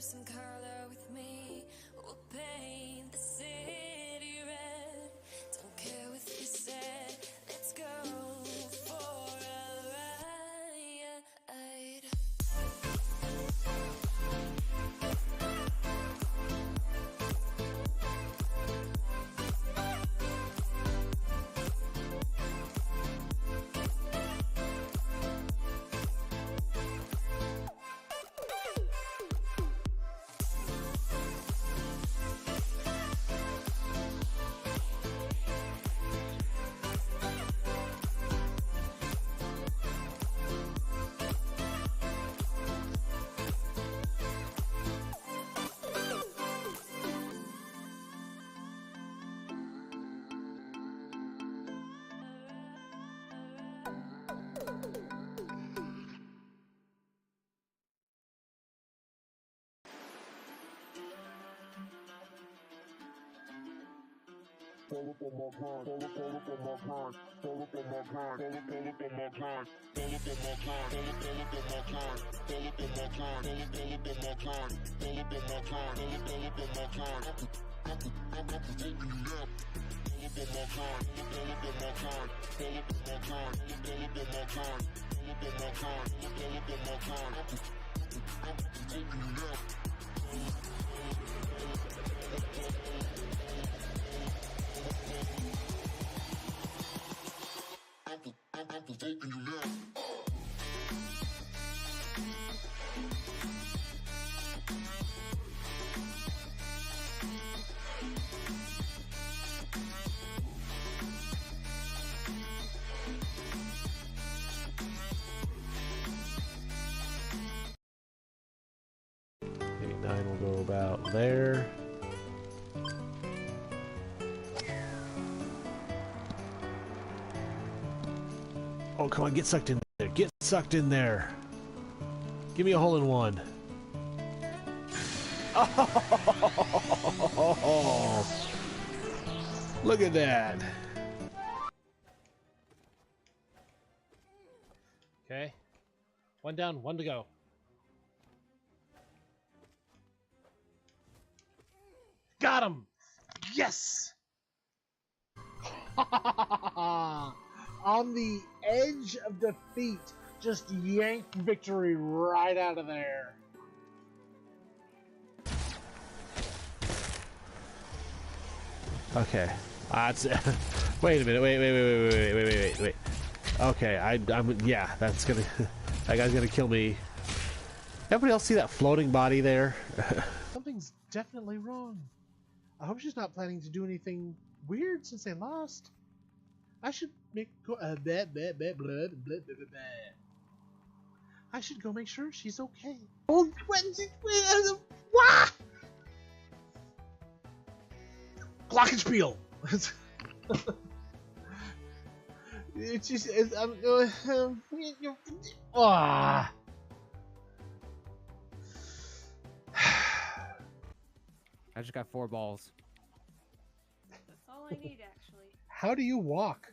some color with me. We'll paint the city red. Don't care what you said. Let's go for a ride. Maybe 9 will go about there. Oh, come on, get sucked in there. Get sucked in there. Give me a hole in one. Oh, look at that. Okay. One down, one to go. Got him! Yes! On the edge of defeat, just yanked victory right out of there. Okay. Wait a minute. Wait. Okay, I'm yeah, that's gonna that guy's gonna kill me. Everybody else see that floating body there? Something's definitely wrong. I hope she's not planning to do anything weird since they lost. I should make go I should go make sure she's okay. Oh, what? Glockenspiel. It's just I'm ah. I just got 4 balls. That's all I need, actually. How do you walk?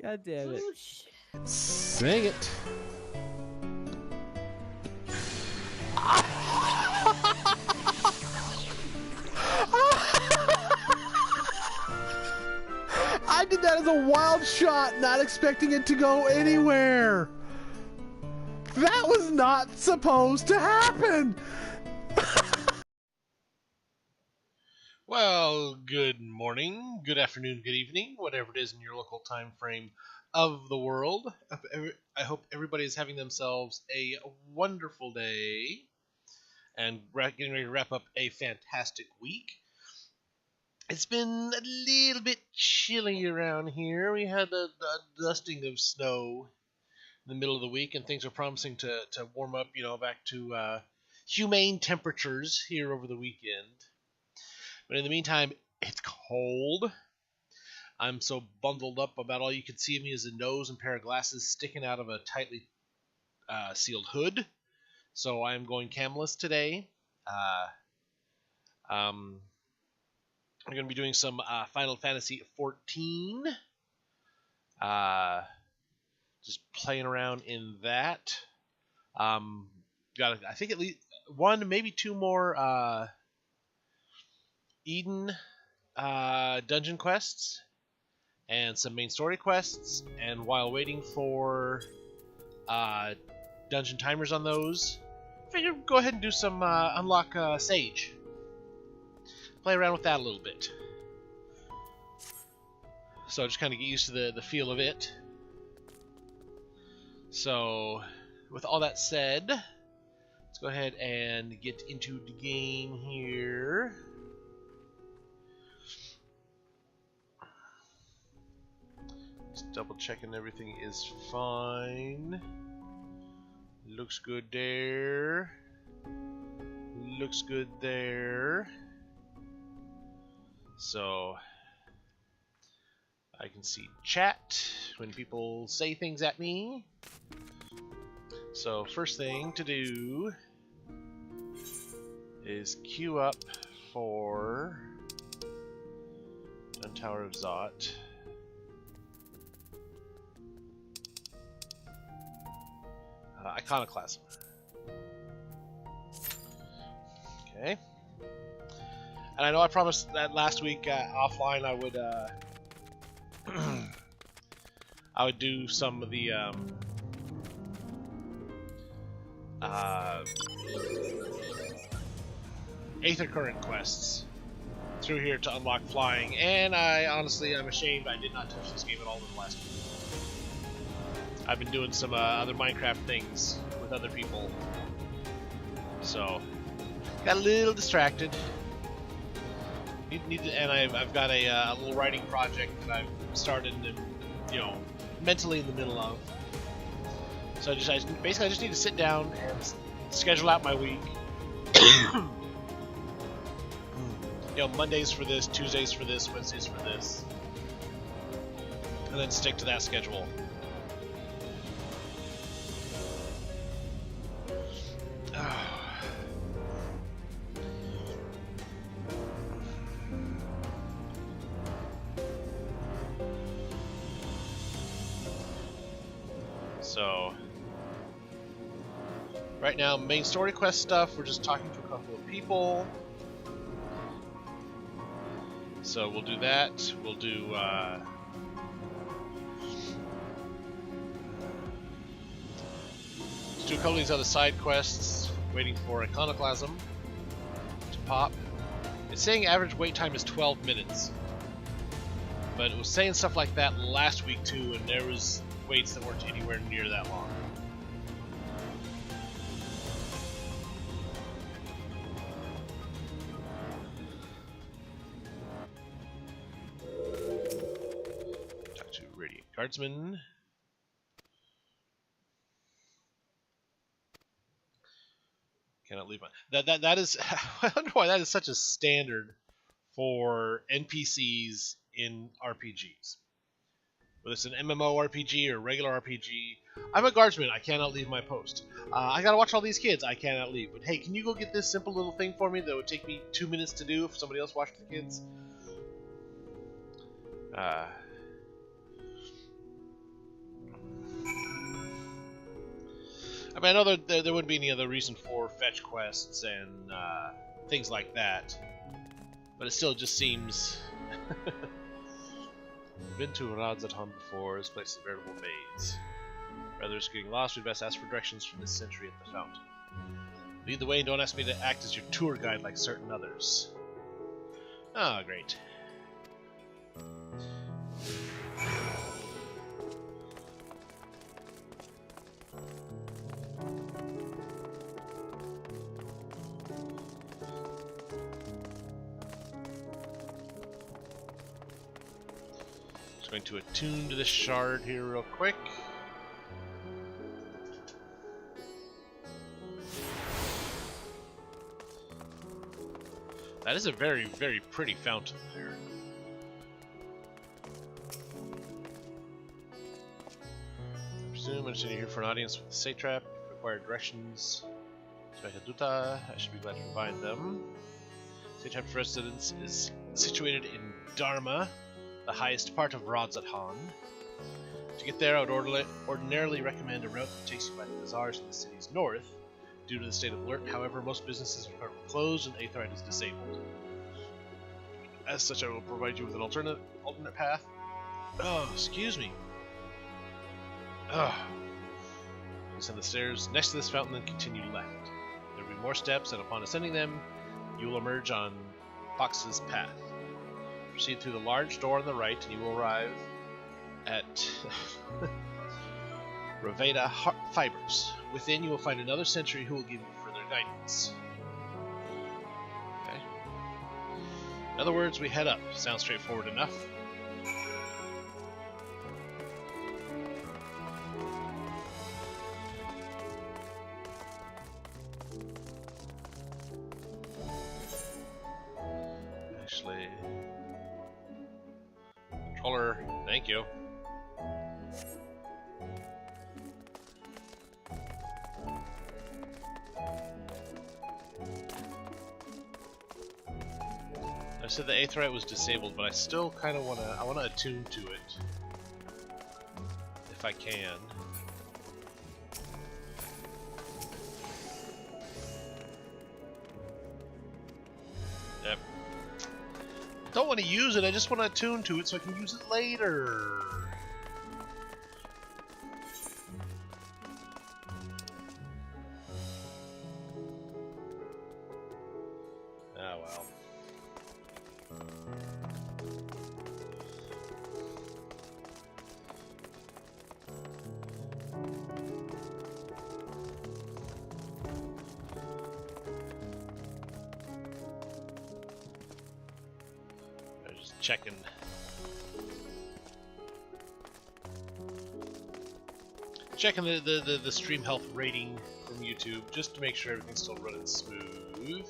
God damn it. Oh, shit. Sing it. I did that as a wild shot, not expecting it to go anywhere. That was not supposed to happen. Well, good morning, good afternoon, good evening, whatever it is in your local time frame of the world. I hope everybody is having themselves a wonderful day and getting ready to wrap up a fantastic week. It's been a little bit chilly around here. We had a dusting of snow in the middle of the week, and things are promising to warm up, back to humane temperatures here over the weekend. But in the meantime, it's cold. I'm so bundled up, about all you can see of me is a nose and pair of glasses sticking out of a tightly sealed hood. So I'm going camless today. I'm going to be doing some Final Fantasy XIV. just playing around in that. Got I think at least one, maybe two more Eden dungeon quests and some main story quests. And while waiting for dungeon timers on those, figure go ahead and do some unlock Sage. Play around with that a little bit. So just kind of get used to the feel of it. So with all that said, let's go ahead and get into the game here. Just double checking everything is fine. Looks good there. Looks good there. So I can see chat when people say things at me. So first thing to do is queue up for Dun Tower of Zot. Iconoclasm. Okay. And I know I promised that last week offline I would I would do some of the Aether Current quests through here to unlock flying, and I'm ashamed I did not touch this game at all in the last week. I've been doing some other Minecraft things with other people, so got a little distracted. And I've got a little writing project that I've started and mentally in the middle of. So I just need to sit down and schedule out my week. Mondays for this, Tuesdays for this, Wednesdays for this, and then stick to that schedule. So, right now, main story quest stuff, we're just talking to a couple of people. So we'll do that. We'll do let's do a couple of these other side quests, waiting for Iconoclasm to pop. It's saying average wait time is 12 minutes. But it was saying stuff like that last week too, and there was waits that weren't anywhere near that long. Talk to Radiant Guardsman. Cannot leave my that is I wonder why that is such a standard for NPCs in RPGs. Whether it's an MMORPG or regular RPG, I'm a guardsman. I cannot leave my post. I gotta watch all these kids. I cannot leave. But hey, can you go get this simple little thing for me that would take me 2 minutes to do if somebody else watched the kids? I mean, I know there wouldn't be any other reason for fetch quests and things like that, but it still just seems. Been to Radzaton before. This place is a veritable maze. Rather than getting lost, we'd best ask for directions from this sentry at the fountain. Lead the way and don't ask me to act as your tour guide like certain others. Ah, great. Going to attune to this shard here real quick. That is a very, very pretty fountain there. I presume I'm sitting here for an audience with the satrap. Require directions to Mehaduta. I should be glad to provide them. Satrap's residence is situated in Dharma, the highest part of Radzaton. To get there, I would ordinarily recommend a route that takes you by the bazaars in the city's north. Due to the state of alert, however, most businesses are currently closed and Aetheryte is disabled. As such, I will provide you with an alternate path. Oh, excuse me. Descend the stairs next to this fountain, then continue left. There will be more steps, and upon ascending them, you will emerge on Fox's path. Proceed through the large door on the right, and you will arrive at Raveda Fibers. Within, you will find another sentry who will give you further guidance. Okay. In other words, we head up. Sounds straightforward enough. Actually, controller, thank you. I said the Aetheryte was disabled, but I still kind of wanna attune to it if I can. Yep. I don't want to use it. I just want to attune to it so I can use it later. Ah well. I'm just checking. Checking the stream health rating from YouTube just to make sure everything's still running smooth.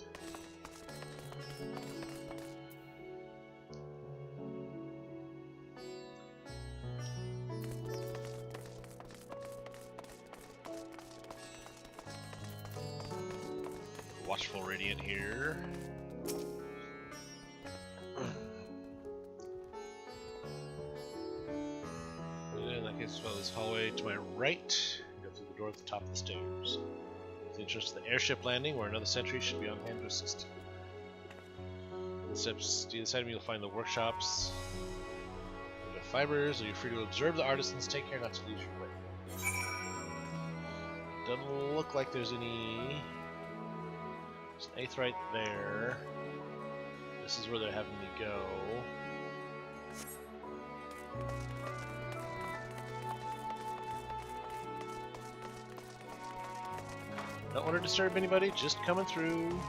Watchful Radiant here. In that case, follow this hallway to my right. Go through the door at the top of the stairs. With the entrance to the airship landing, where another sentry should be on hand to assist you. The steps to the side of me, you'll find the workshops. The fibers, you're free to observe the artisans. Take care not to lose your way. Doesn't look like there's any. There's an Aetheryte there. This is where they're having me go. Don't want to disturb anybody, just coming through.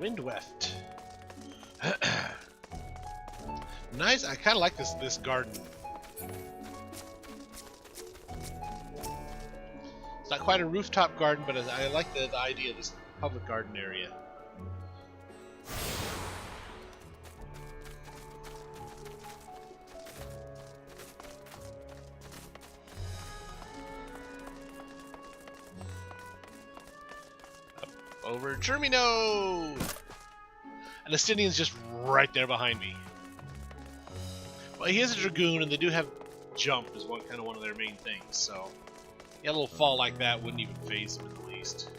Windweft. Nice. I kind of like this garden. It's not quite a rooftop garden, but I like the idea of this public garden area. Over Germino! And Astinian's just right there behind me. Well, he is a Dragoon, and they do have jump as one of their main things, so yeah, a little fall like that wouldn't even faze him in the least.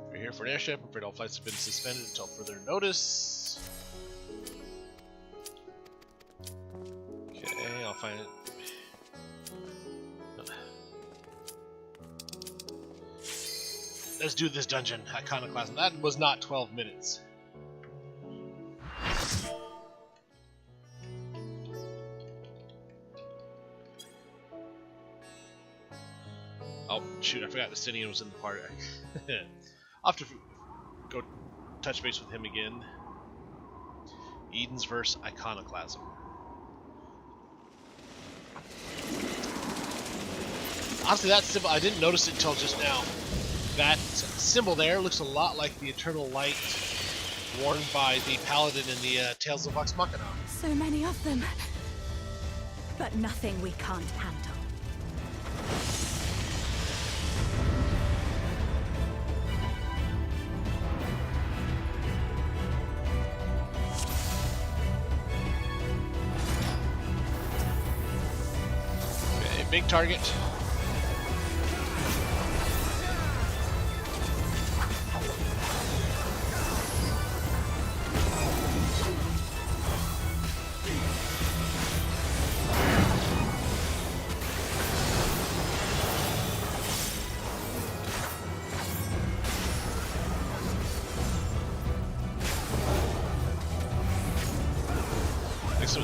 We're here for an airship. I'm afraid all flights have been suspended until further notice. I'll find it. Let's do this dungeon. Iconoclasm. That was not 12 minutes. Oh, shoot. I forgot Justinian was in the party. I'll have to go touch base with him again. Eden's verse Iconoclasm. Honestly, that symbol, I didn't notice it until just now. That symbol there looks a lot like the eternal light worn by the paladin in the Tales of Vox Machina. So many of them. But nothing we can't handle. Okay, big target.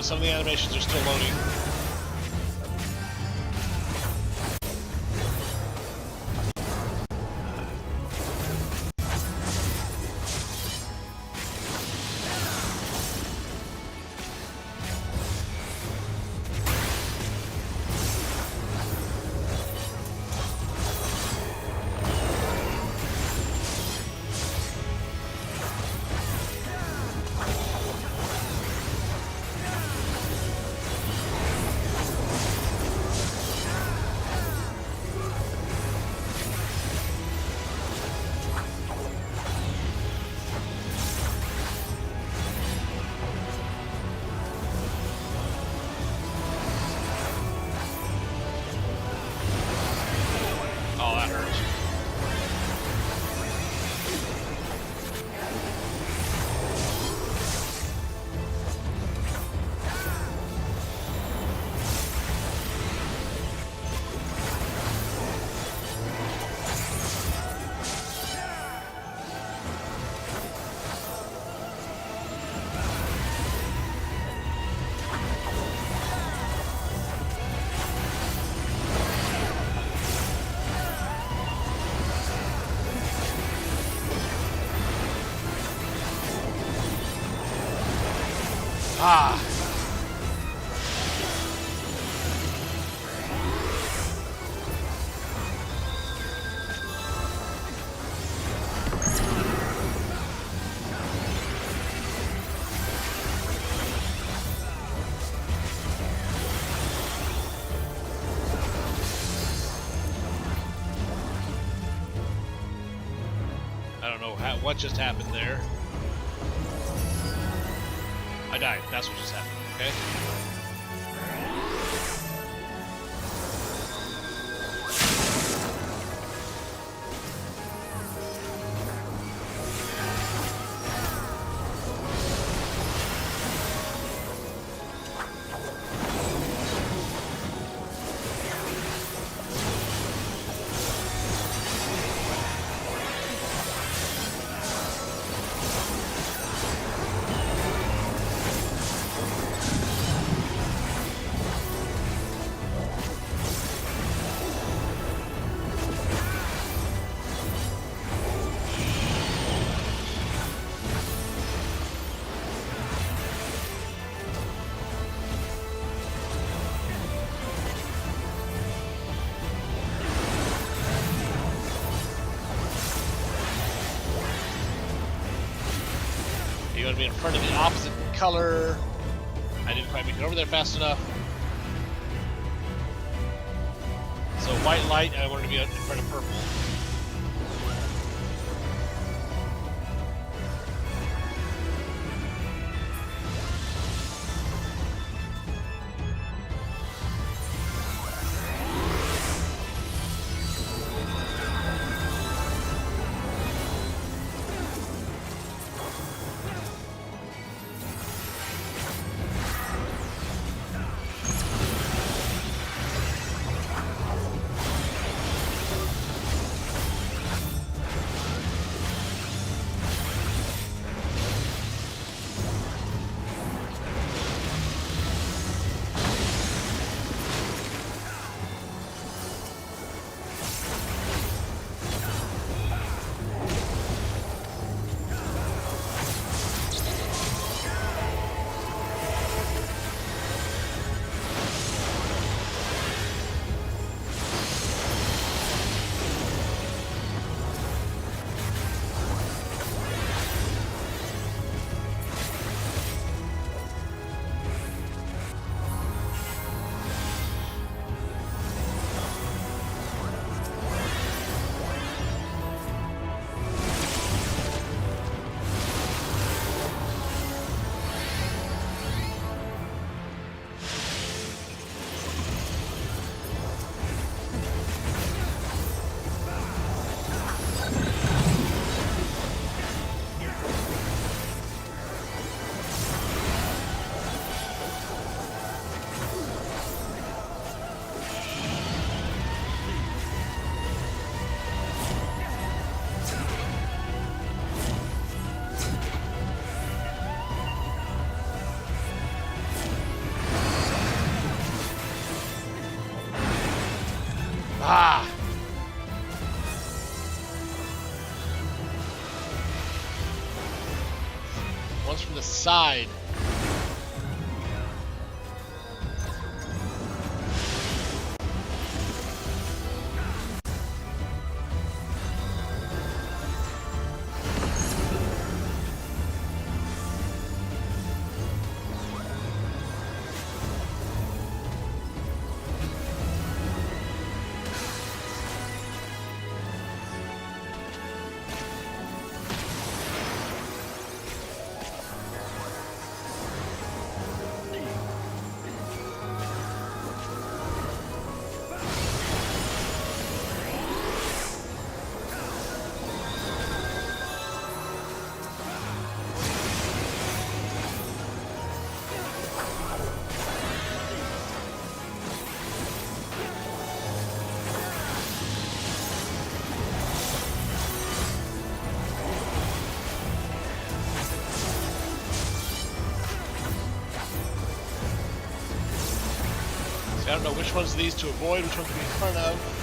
Some of the animations are still loading. Oh, that hurts. Ah. I don't know what just happened there. I died. That's what just happened. Okay. You want to be in front of the opposite color. I didn't quite make it over there fast enough. So white light, I wanted to be in front of purple. Ah! One's from the side. I don't know which ones of these to avoid, which ones to be in front of.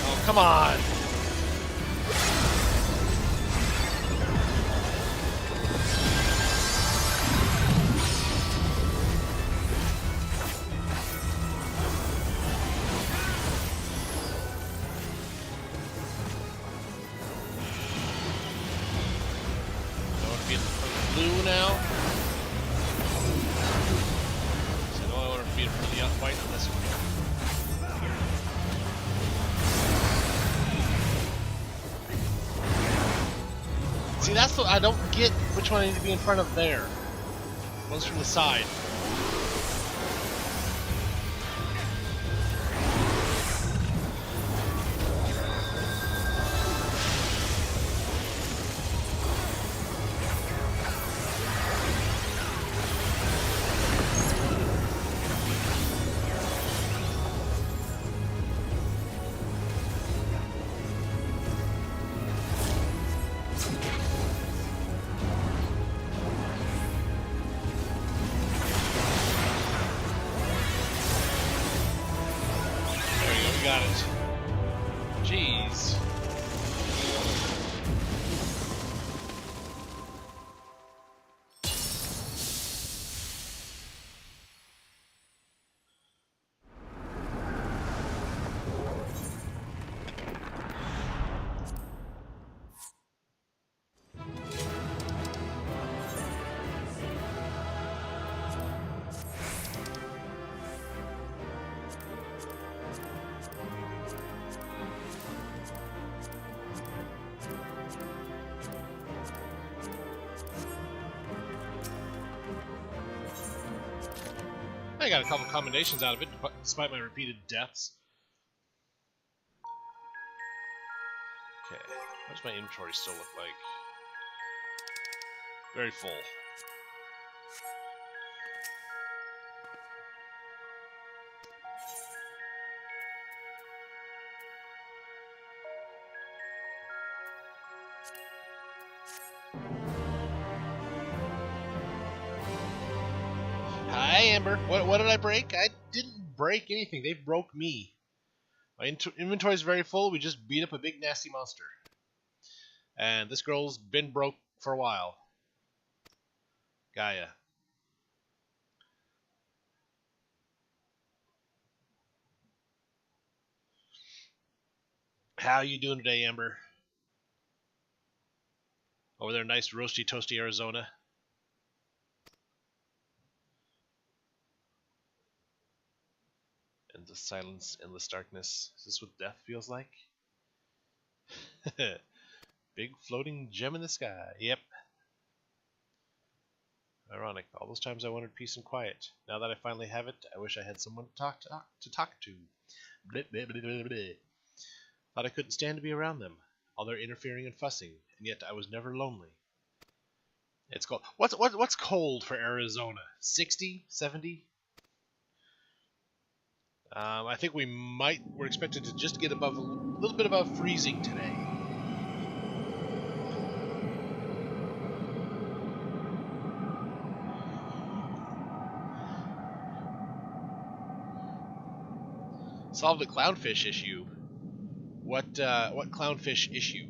Oh, come on! Blue now. So no, I want to be really white on this one. See, that's what I don't get. Which one I need to be in front of there? One's from the side. Got it. Jeez. I got a couple commendations out of it, despite my repeated deaths. Okay, what does my inventory still look like? Very full. Hi, Amber. What did I break? I didn't break anything. They broke me. My inventory is very full. We just beat up a big nasty monster. And this girl's been broke for a while. Gaia. How you doing today, Amber? Over there, nice roasty toasty Arizona. Endless silence, endless darkness. Is this what death feels like? Big floating gem in the sky. Yep. Ironic. All those times I wanted peace and quiet. Now that I finally have it, I wish I had someone to talk to. Blah, blah, blah, blah, blah. Thought I couldn't stand to be around them. all their interfering and fussing, and yet I was never lonely. It's cold. What's cold for Arizona? 60? 70? I think we're expected to just get above a little bit above freezing today. Solve the clownfish issue. What clownfish issue?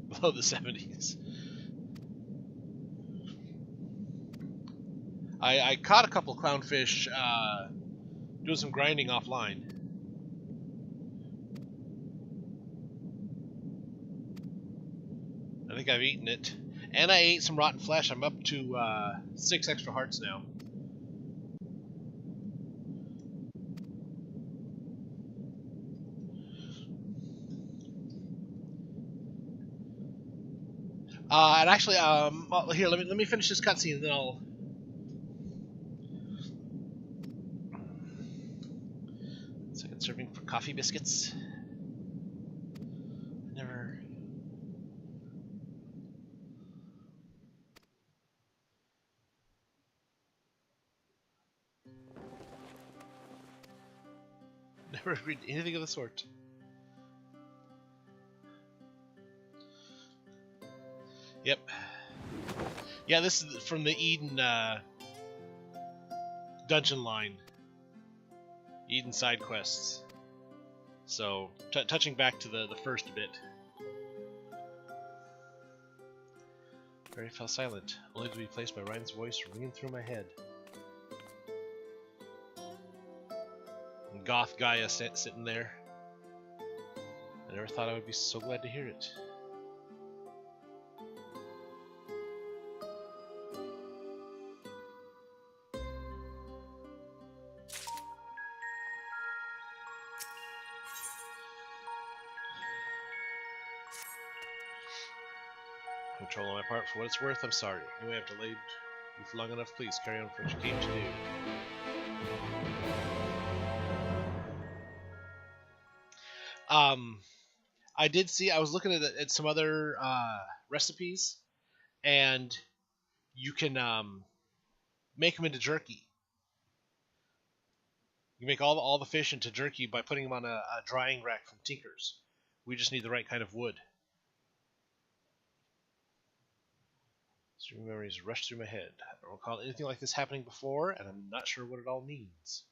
Below the 70s. I caught a couple clownfish doing some grinding offline. I think I've eaten it. And I ate some rotten flesh. I'm up to 6 extra hearts now. And actually, well, here, let me finish this cutscene, and then I'll. Second serving for coffee biscuits. Never. Never agreed to anything of the sort. Yep. Yeah, this is from the Eden dungeon line. Eden side quests. So, touching back to the first bit. Barry fell silent, only to be placed by Ryan's voice ringing through my head. And Goth Gaia sitting there. I never thought I would be so glad to hear it. Control on my part. For what it's worth, I'm sorry. You may have delayed you for long enough. Please carry on for what you came to do. I did see. I was looking at some other recipes, and you can make them into jerky. You make all the fish into jerky by putting them on a drying rack from Tinker's. We just need the right kind of wood. Streaming memories rush through my head. I don't recall anything like this happening before, and I'm not sure what it all means.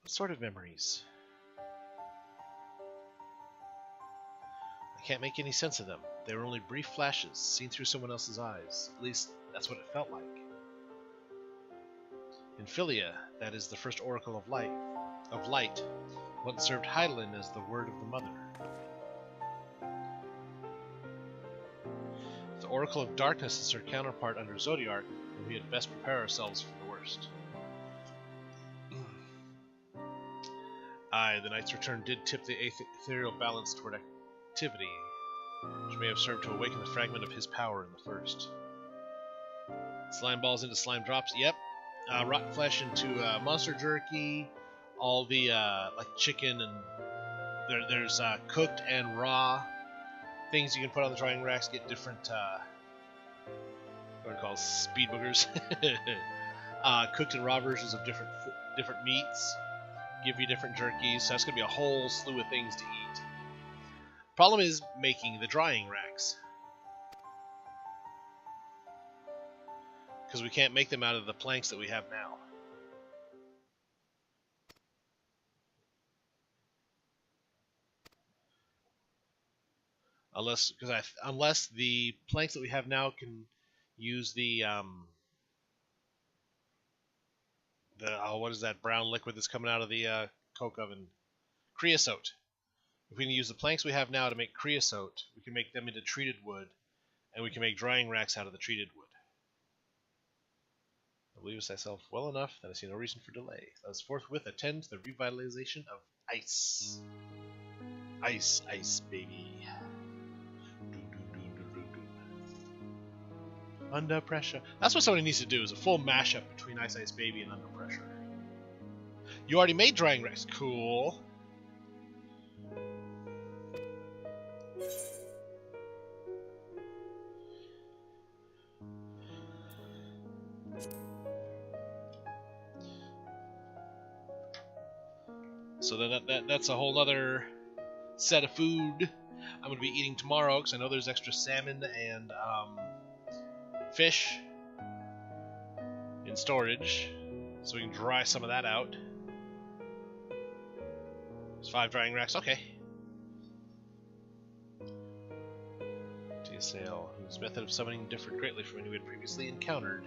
What sort of memories? I can't make any sense of them. They were only brief flashes, seen through someone else's eyes. At least, that's what it felt like. In Philia, that is the first oracle of light, once served Hydaelyn as the word of the mother. The Oracle of Darkness is her counterpart under Zodiark, and we had best prepare ourselves for the worst. Aye, the Knight's return did tip the ethereal balance toward activity, which may have served to awaken the fragment of his power in the first. Slime balls into slime drops, yep. Rotten flesh into monster jerky, all the like chicken, and there's cooked and raw things you can put on the drying racks, get different what are called speed boogers. Cooked and raw versions of different meats give you different jerkies, so that's gonna be a whole slew of things to eat. Problem is making the drying racks, because we can't make them out of the planks that we have now. Unless the planks that we have now can use the what is that brown liquid that's coming out of the coke oven? Creosote. If we can use the planks we have now to make creosote, we can make them into treated wood, and we can make drying racks out of the treated wood. I believe myself well enough that I see no reason for delay. Let us forthwith attend to the revitalization of ice. Ice, ice, baby. Under Pressure. That's what somebody needs to do, is a full mashup between Ice Ice Baby and Under Pressure. You already made drying racks. Cool. So that's a whole other set of food I'm going to be eating tomorrow, because I know there's extra salmon and fish in storage, so we can dry some of that out. There's 5 drying racks. Okay. Sale, whose method of summoning differed greatly from any we had previously encountered.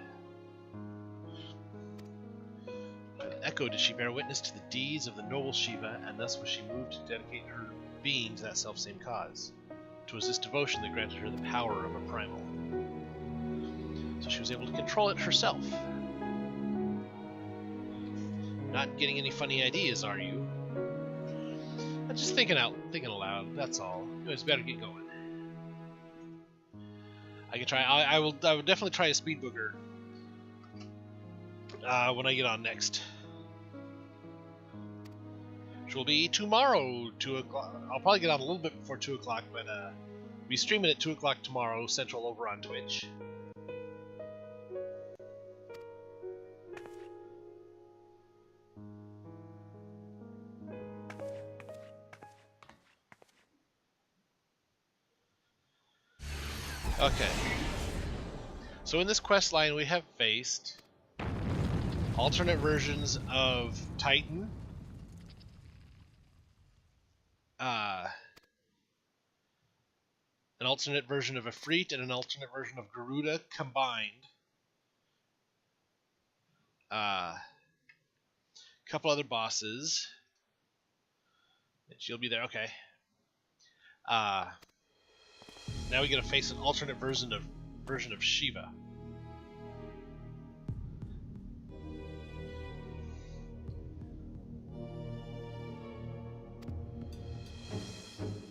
By the echo did she bear witness to the deeds of the noble Shiva, and thus was she moved to dedicate her being to that self-same cause. 'Twas this devotion that granted her the power of a primal. So she was able to control it herself. Not getting any funny ideas, are you? I'm just thinking aloud, that's all. Anyways, better get going. I can try. I will definitely try a speed booger when I get on next. Which will be tomorrow, 2 o'clock. I'll probably get on a little bit before 2 o'clock, but I'll be streaming at 2 o'clock tomorrow Central over on Twitch. Okay. So in this quest line, we have faced alternate versions of Titan, an alternate version of Ifrit, and an alternate version of Garuda combined. A couple other bosses. She'll be there. Okay. Now we get to face an alternate version of Shiva.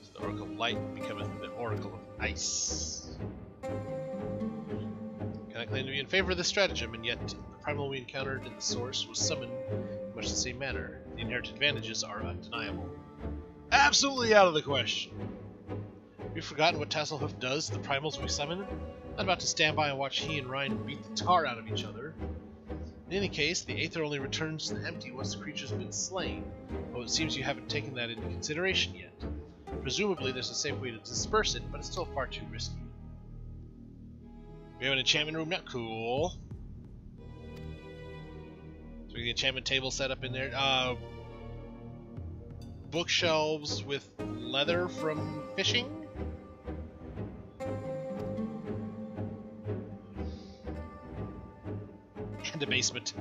So the Oracle of Light becometh the Oracle of Ice. Can I claim to be in favor of this stratagem, and yet the primal we encountered in the source was summoned in much the same manner. The inherent advantages are undeniable. Absolutely out of the question. Have you forgotten what Tasselhoof does to the primals we summon? Not about to stand by and watch he and Ryan beat the tar out of each other. In any case, the Aether only returns to the empty once the creature's been slain, though it seems you haven't taken that into consideration yet. Presumably there's a safe way to disperse it, but it's still far too risky. We have an enchantment room now. Cool. So we get the enchantment table set up in there. Bookshelves with leather from fishing? And a basement.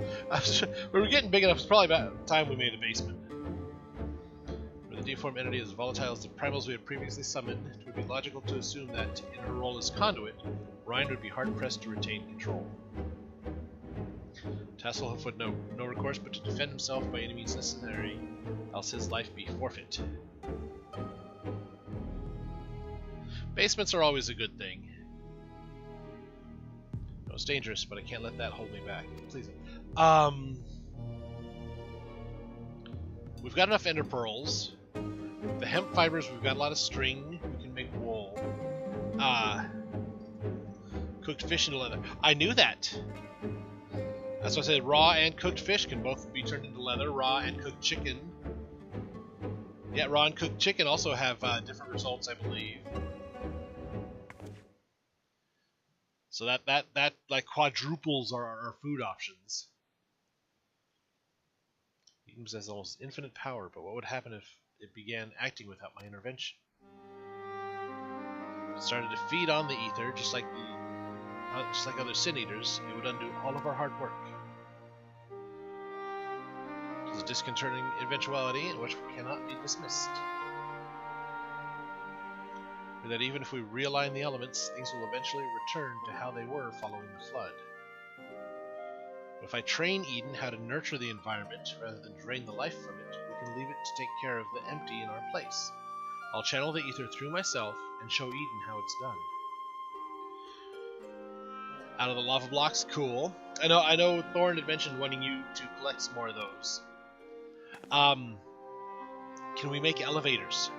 We were getting big enough, it's probably about time we made a basement. For the deformed entity as volatile as the primals we had previously summoned, it would be logical to assume that, in her role as conduit, Ryan would be hard-pressed to retain control. Tasselhoof would know no recourse but to defend himself by any means necessary, else his life be forfeit. Basements are always a good thing. No, it's dangerous, but I can't let that hold me back. Please. We've got enough ender pearls. The hemp fibers, we've got a lot of string. We can make wool. Cooked fish and leather. I knew that! That's why I said raw and cooked fish can both be turned into leather. Raw and cooked chicken. Yeah, raw and cooked chicken also have different results, I believe. So that like quadruples our food options. Eames has almost infinite power, but what would happen if it began acting without my intervention? If it started to feed on the ether, just like other sin eaters, it would undo all of our hard work. It's a disconcerting eventuality in which we cannot be dismissed. Or that even if we realign the elements, things will eventually return to how they were following the flood. But if I train Eden how to nurture the environment rather than drain the life from it, we can leave it to take care of the empty in our place. I'll channel the ether through myself and show Eden how it's done. Out of the lava blocks, cool. I know Thorn had mentioned wanting you to collect some more of those. Can we make elevators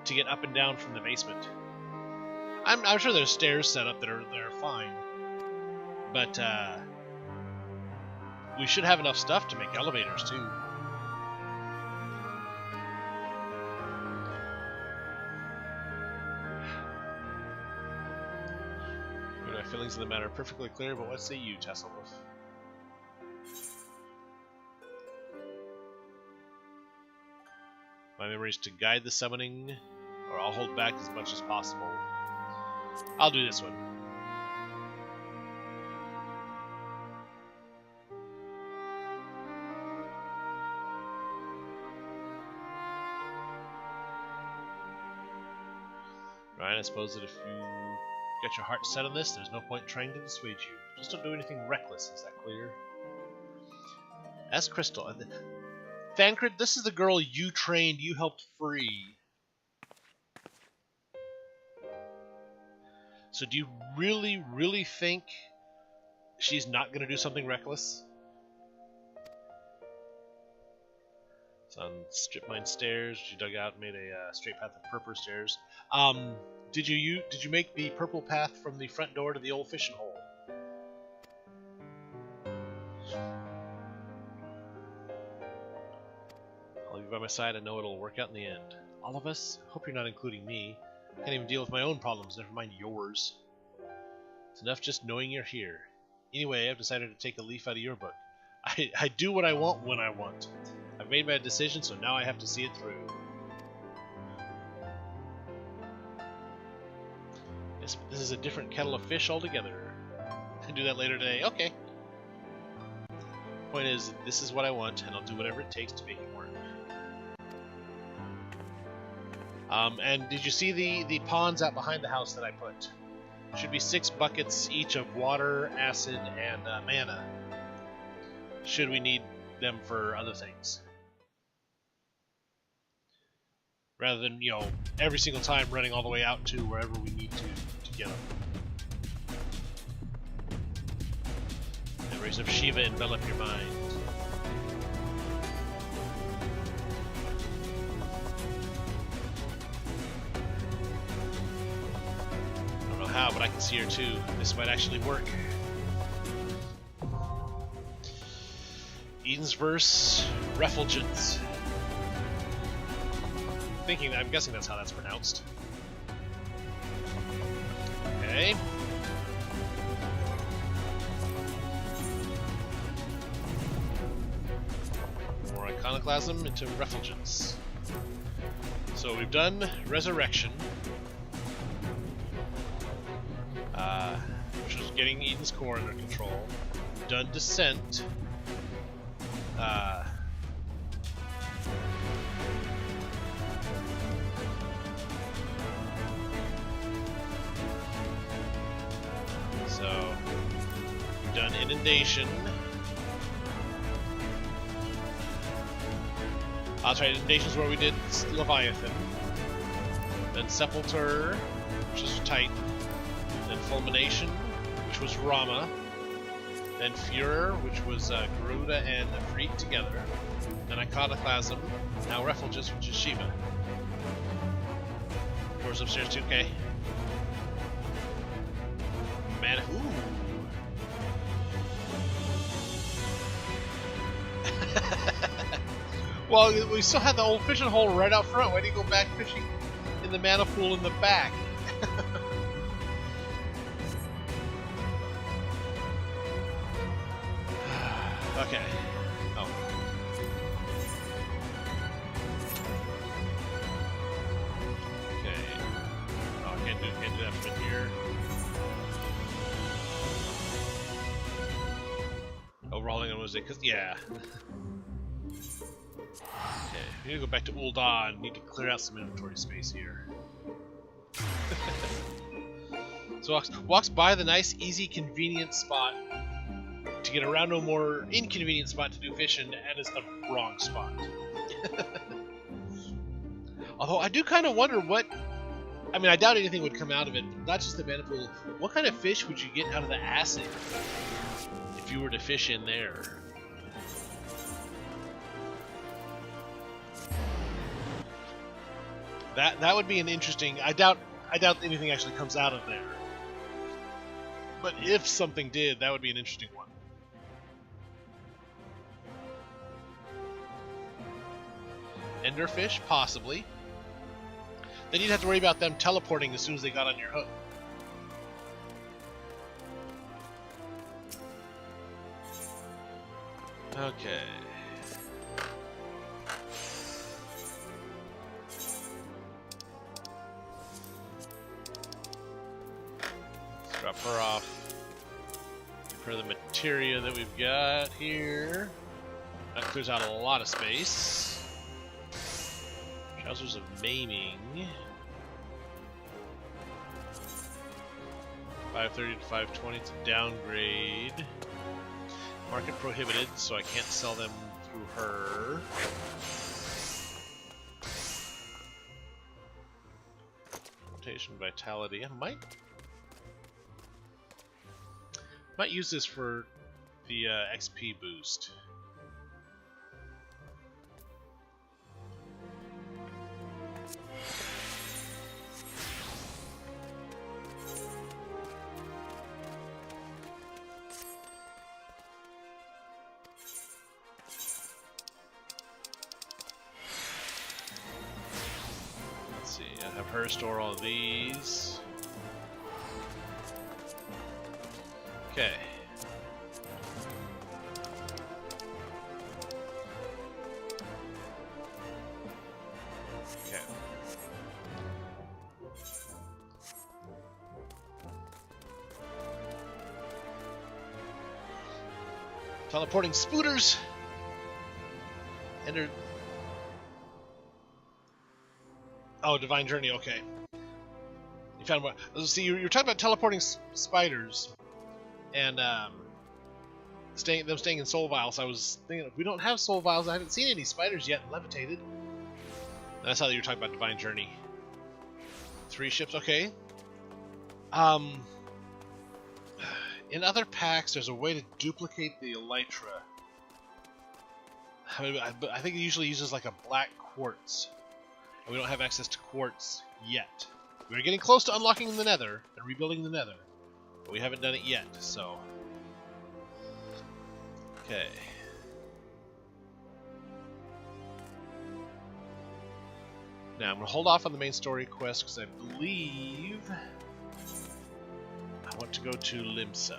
to get up and down from the basement? I'm sure there's stairs set up that are fine, but we should have enough stuff to make elevators too. feelings in the matter are perfectly clear, but what say you, Tasselwolf? My memory is to guide the summoning, or I'll hold back as much as possible. I'll do this one. Ryan, I suppose that if you get your heart set on this, there's no point trying to dissuade you. Just don't do anything reckless, is that clear? Ask Crystal. Thancred, this is the girl you trained, you helped free. So do you really, really think she's not going to do something reckless? It's on Strip Mine Stairs. She dug out and made a straight path of purple stairs. Did you make the purple path from the front door to the old fishing hole? I'll leave you by my side. I know it'll work out in the end. All of us? Hope you're not including me. Can't even deal with my own problems, never mind yours. It's enough just knowing you're here. Anyway, I've decided to take a leaf out of your book. I do what I want when I want. I've made my decision, so now I have to see it through. This is a different kettle of fish altogether. I can do that later today. Okay. Point is, this is what I want, and I'll do whatever it takes to make it work. And did you see the ponds out behind the house that I put? Should be 6 buckets each of water, acid, and mana. Should we need them for other things. Rather than, you know, every single time running all the way out to wherever we need to get them. And rays of Shiva envelop your mind. I don't know how, but I can see her too. This might actually work. Eden's verse, Refulgence. I'm guessing that's how that's pronounced. Okay. More Iconoclasm into Refulgence. So we've done Resurrection, which was getting Eden's core under control. We've done Descent. So, we've done Inundation. I'll try Inundation's where we did Leviathan. Then Sepultur, which is Titan. Then Fulmination, which was Rama. Then Furor, which was Garuda and Freak together. Then Iconoclasm. Now Refulgence, which is Shiva. Doors upstairs too, okay. Man, ooh. Well, we still had the old fishing hole right out front. Why do you go back fishing in the mana pool in the back? Okay. Oh. Okay. Oh, I can't do that from in here. Overhauling on Wednesday, cause yeah. Okay, we need to go back to Ul'dah. Need to clear out some inventory space here. So walks by the nice, easy, convenient spot to get around to a more inconvenient spot to do fishing, and it's the wrong spot. Although I do kind of wonder what. I mean, I doubt anything would come out of it. Not just the mana pool. What kind of fish would you get out of the acid if you were to fish in there? That would be an interesting. I doubt anything actually comes out of there. But if something did, that would be an interesting one. Enderfish, possibly. Then you'd have to worry about them teleporting as soon as they got on your hook. Okay. Let's drop her off. For the materia that we've got here. That clears out a lot of space. Trousers of Maiming. 530 to 520, it's a downgrade. Market prohibited, so I can't sell them through her. Rotation vitality. I might use this for the XP boost. Let's see, I have her store all of these. Okay. Okay. Teleporting spooters. Enter. Oh, Divine Journey. Okay. You found what? See, you're talking about teleporting spiders. And them staying in soul vials. I was thinking, we don't have soul vials. I haven't seen any spiders yet levitated. And I saw that you were talking about Divine Journey. 3 ships, okay. In other packs, there's a way to duplicate the elytra. I think it usually uses like a black quartz, and we don't have access to quartz yet. We're getting close to unlocking the Nether and rebuilding the Nether. But we haven't done it yet, so... Okay. Now, I'm going to hold off on the main story quest, because I believe... I want to go to Limsa.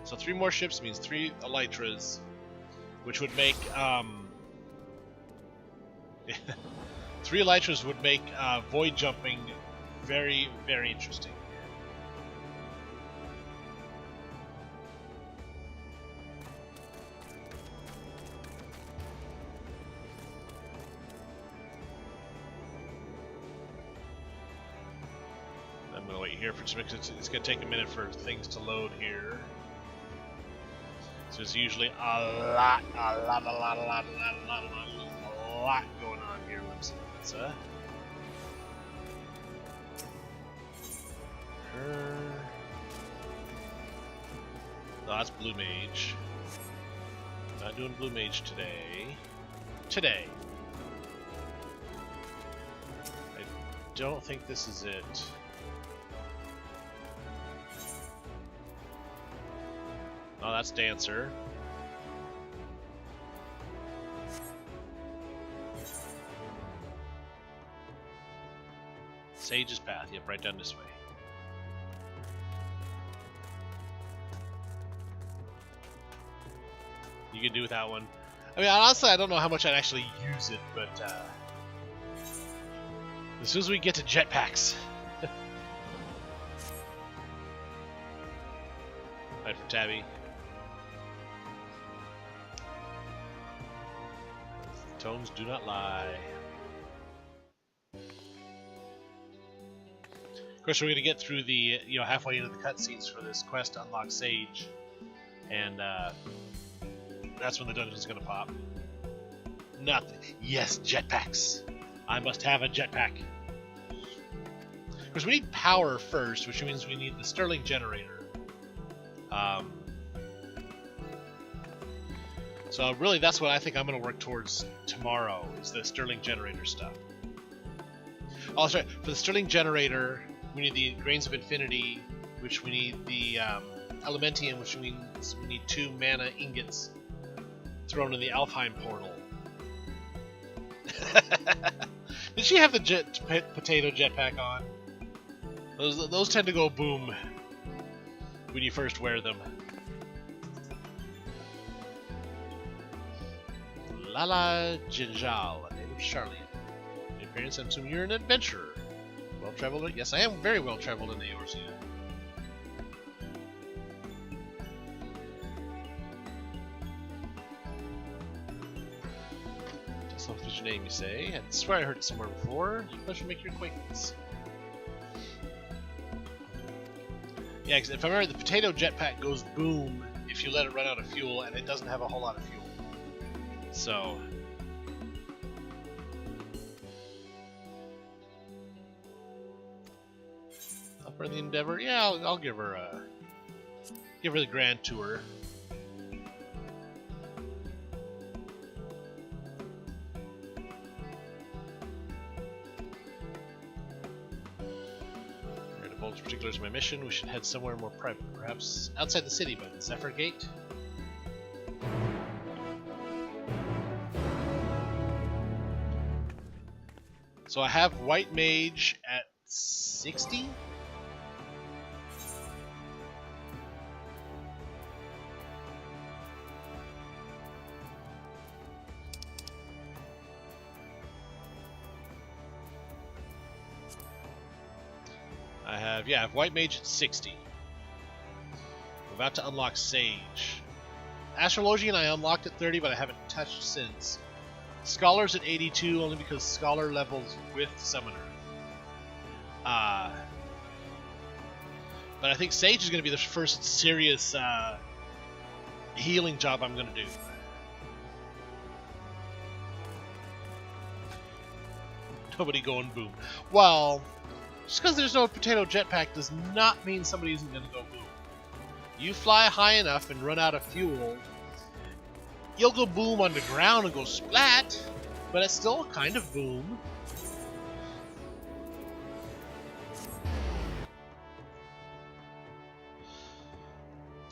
So 3 more ships means 3 elytras, which would make... 3 elytras would make void jumping very, very interesting. I'm gonna wait here for it's gonna take a minute for things to load here. So there's usually a lot going on here. Let's her. No, that's Blue Mage. Not doing Blue Mage today. I don't think this is it. Oh, that's Dancer. Sage's Path, yep, right down this way. You can do with that one. I mean, honestly, I don't know how much I'd actually use it, but as soon as we get to jetpacks. Right for Tabby. Tones do not lie. Of course, we're going to get through the, halfway into the cutscenes for this quest to unlock Sage, and that's when the dungeon's going to pop. Nothing. Yes, jetpacks. I must have a jetpack. Of course, we need power first, which means we need the Stirling generator. So really, that's what I think I'm going to work towards tomorrow, is the Stirling generator stuff. Oh, that's right. For the Stirling generator, we need the Grains of Infinity, which we need the Elementium, which means we need 2 mana ingots thrown in the Alfheim portal. Did she have the potato jetpack on? Those tend to go boom when you first wear them. Lala Jinjal, name of Charlie. In appearance, I'm assuming you're an adventurer. Well traveled? Yes, I am very well traveled in Eorzea. That's not your name, you say. I swear I heard it somewhere before. It's a pleasure to make your acquaintance. Yeah, because if I remember, the potato jetpack goes boom if you let it run out of fuel, and it doesn't have a whole lot of fuel. So... up for the Endeavor? Yeah, I'll give her the grand tour. Particulars of my mission, we should head somewhere more private, perhaps outside the city by the Zephyr Gate. So I have White Mage at 60? I have White Mage at 60. I'm about to unlock Sage. Astrologian I unlocked at 30, but I haven't touched since. Scholar's at 82, only because Scholar levels with Summoner. But I think Sage is going to be the first serious healing job I'm going to do. Nobody going boom. Well... just because there's no potato jetpack does not mean somebody isn't going to go boom. You fly high enough and run out of fuel, you'll go boom on the ground and go splat, but it's still kind of boom.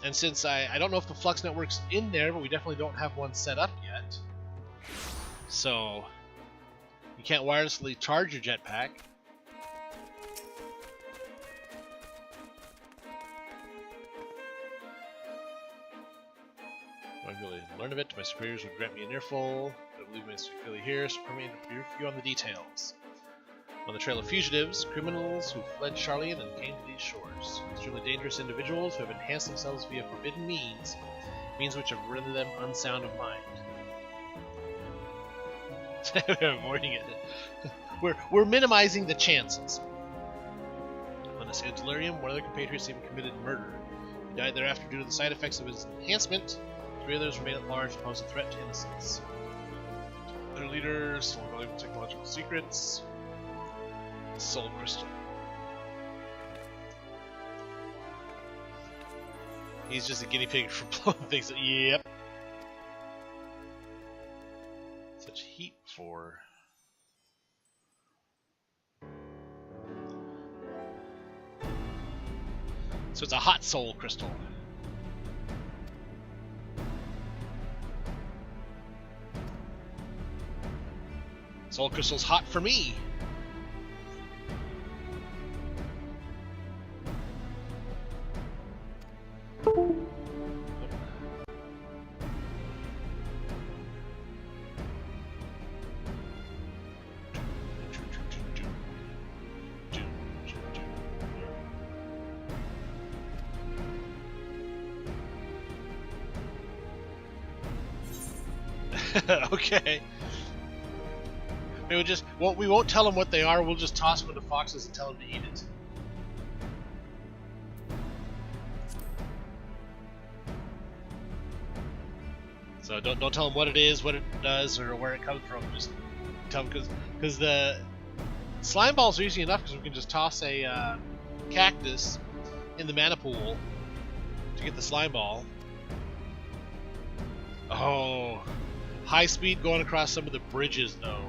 And since I don't know if the Flux Network's in there, but we definitely don't have one set up yet. So, you can't wirelessly charge your jetpack. I really learn of it. My superiors would grant me an earful. I believe my securely here, so permit me to brief you on the details. On the trail of fugitives, criminals who fled Charlian and came to these shores. Extremely dangerous individuals who have enhanced themselves via forbidden means which have rendered them unsound of mind. We're avoiding it. We're minimizing the chances. On the Delirium, one of their compatriots even committed murder. He died thereafter due to the side effects of his enhancement. 3 others remain at large and pose a threat to innocence. Their leaders, still valuable technological secrets. Soul Crystal. He's just a guinea pig for blowing things up. Yep. Such heat for... so it's a hot soul crystal. Soul crystal's hot for me. Okay. We won't tell them what they are. We'll just toss them into foxes and tell them to eat it. So don't tell them what it is, what it does, or where it comes from. Just tell them because the slime balls are easy enough because we can just toss a cactus in the mana pool to get the slime ball. Oh, high speed going across some of the bridges though.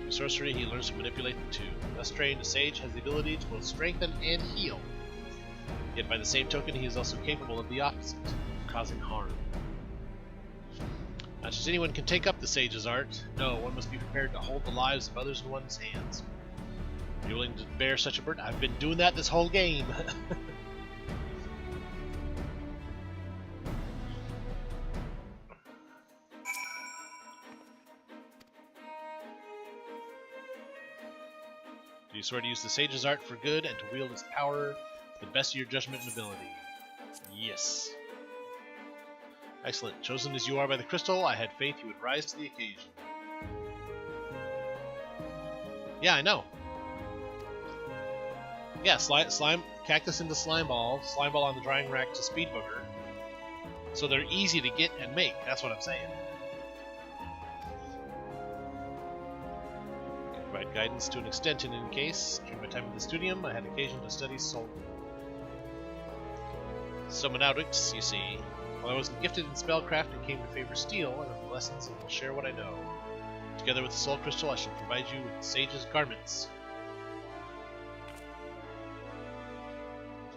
With sorcery, he learns to manipulate the two. Thus trained, a sage has the ability to both strengthen and heal. Yet by the same token, he is also capable of the opposite, causing harm. Not just anyone can take up the sage's art. No, one must be prepared to hold the lives of others in one's hands. Are you willing to bear such a burden? I've been doing that this whole game. Do you swear to use the sage's art for good and to wield its power to the best of your judgment and ability? Yes. Excellent. Chosen as you are by the crystal, I had faith you would rise to the occasion. Yeah, I know. Yeah, slime cactus into slime ball on the drying rack to speed booger. So they're easy to get and make. That's what I'm saying. I can provide guidance to an extent in any case. During my time in the studium, I had occasion to study soul. Summonautics, you see. While I wasn't gifted in spellcraft and came to favor steel, and of the lessons I will share what I know. Together with the soul crystal, I shall provide you with the sage's garments.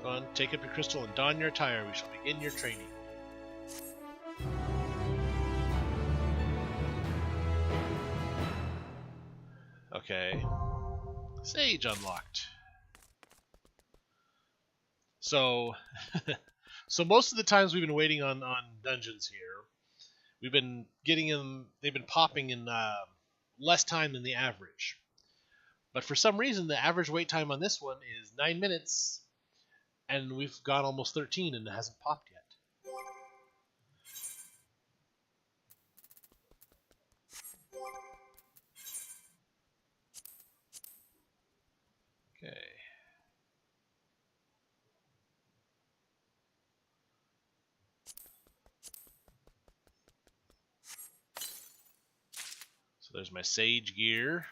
Go on, take up your crystal and don your attire. We shall begin your training. Okay. Sage unlocked. So, so most of the times we've been waiting on dungeons here, we've been getting them. They've been popping in less time than the average. But for some reason, the average wait time on this one is 9 minutes, and we've gone almost 13, and it hasn't popped yet. Okay. So there's my sage gear.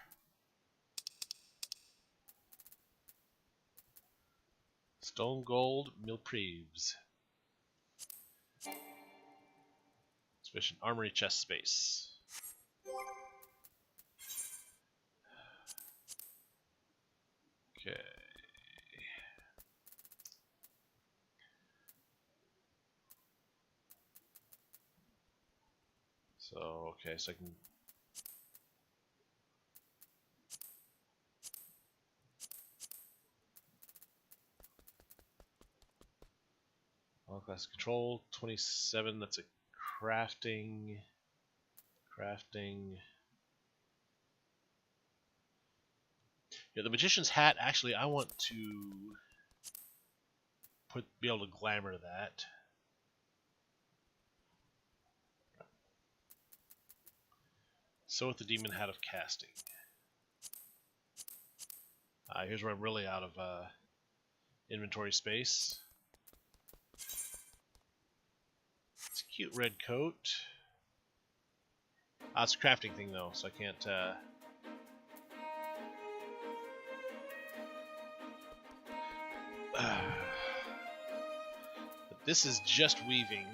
Stone gold milpreves. Sufficient armory chest space. Okay. So, okay, so I can... All class control, 27, that's a crafting... Yeah, the magician's hat, actually, I want to be able to glamour that. So with the demon hat of casting. Here's where I'm really out of inventory space. It's a cute red coat. It's a crafting thing though, so I can't... But this is just weaving.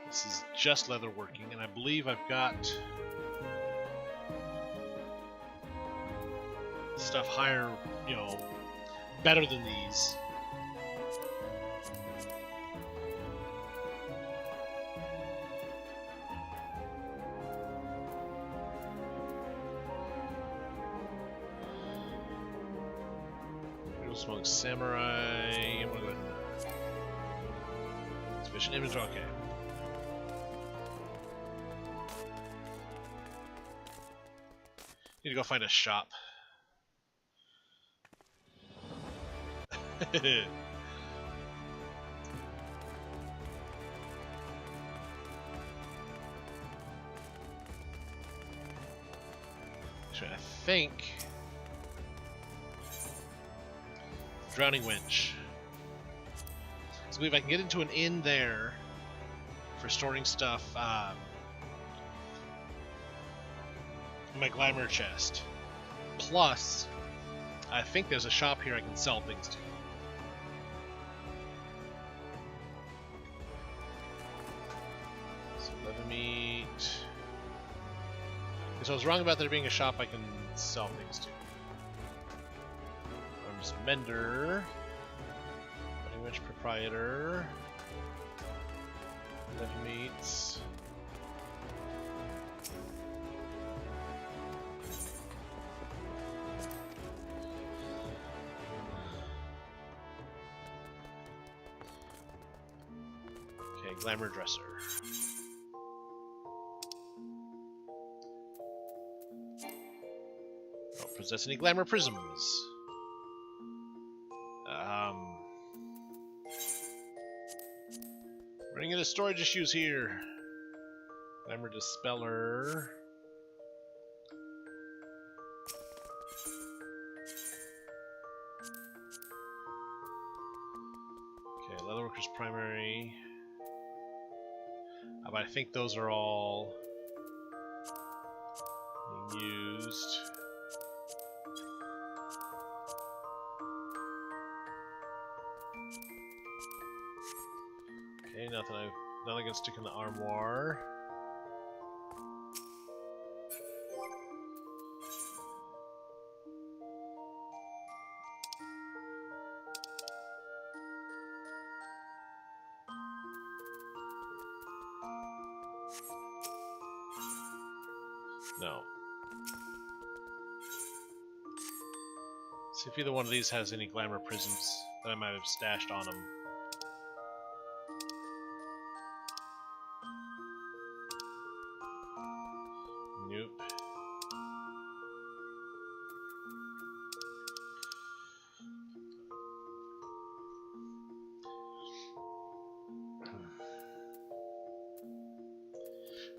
This is just leather working, and I believe I've got stuff higher, you know, better than these. Smoke samurai. I'm gonna go ahead and sufficient inventory. Okay. Need to go find a shop. Actually, I think Drowning Wench. So I believe I can get into an inn there for storing stuff in my glamour chest. Plus, I think there's a shop here I can sell things to. So leather meat. So I was wrong about there being a shop I can sell things to. Mender, Drowning Wench proprietor. Live meats. Okay, glamour dresser. Don't possess any glamour prisms. Running into storage issues here. Glamour dispeller. Okay, leatherworker's primary. But I think those are all being used. Okay, nothing gonna stick in the armoire. No. See if either one of these has any glamour prisms that I might have stashed on them. Nope.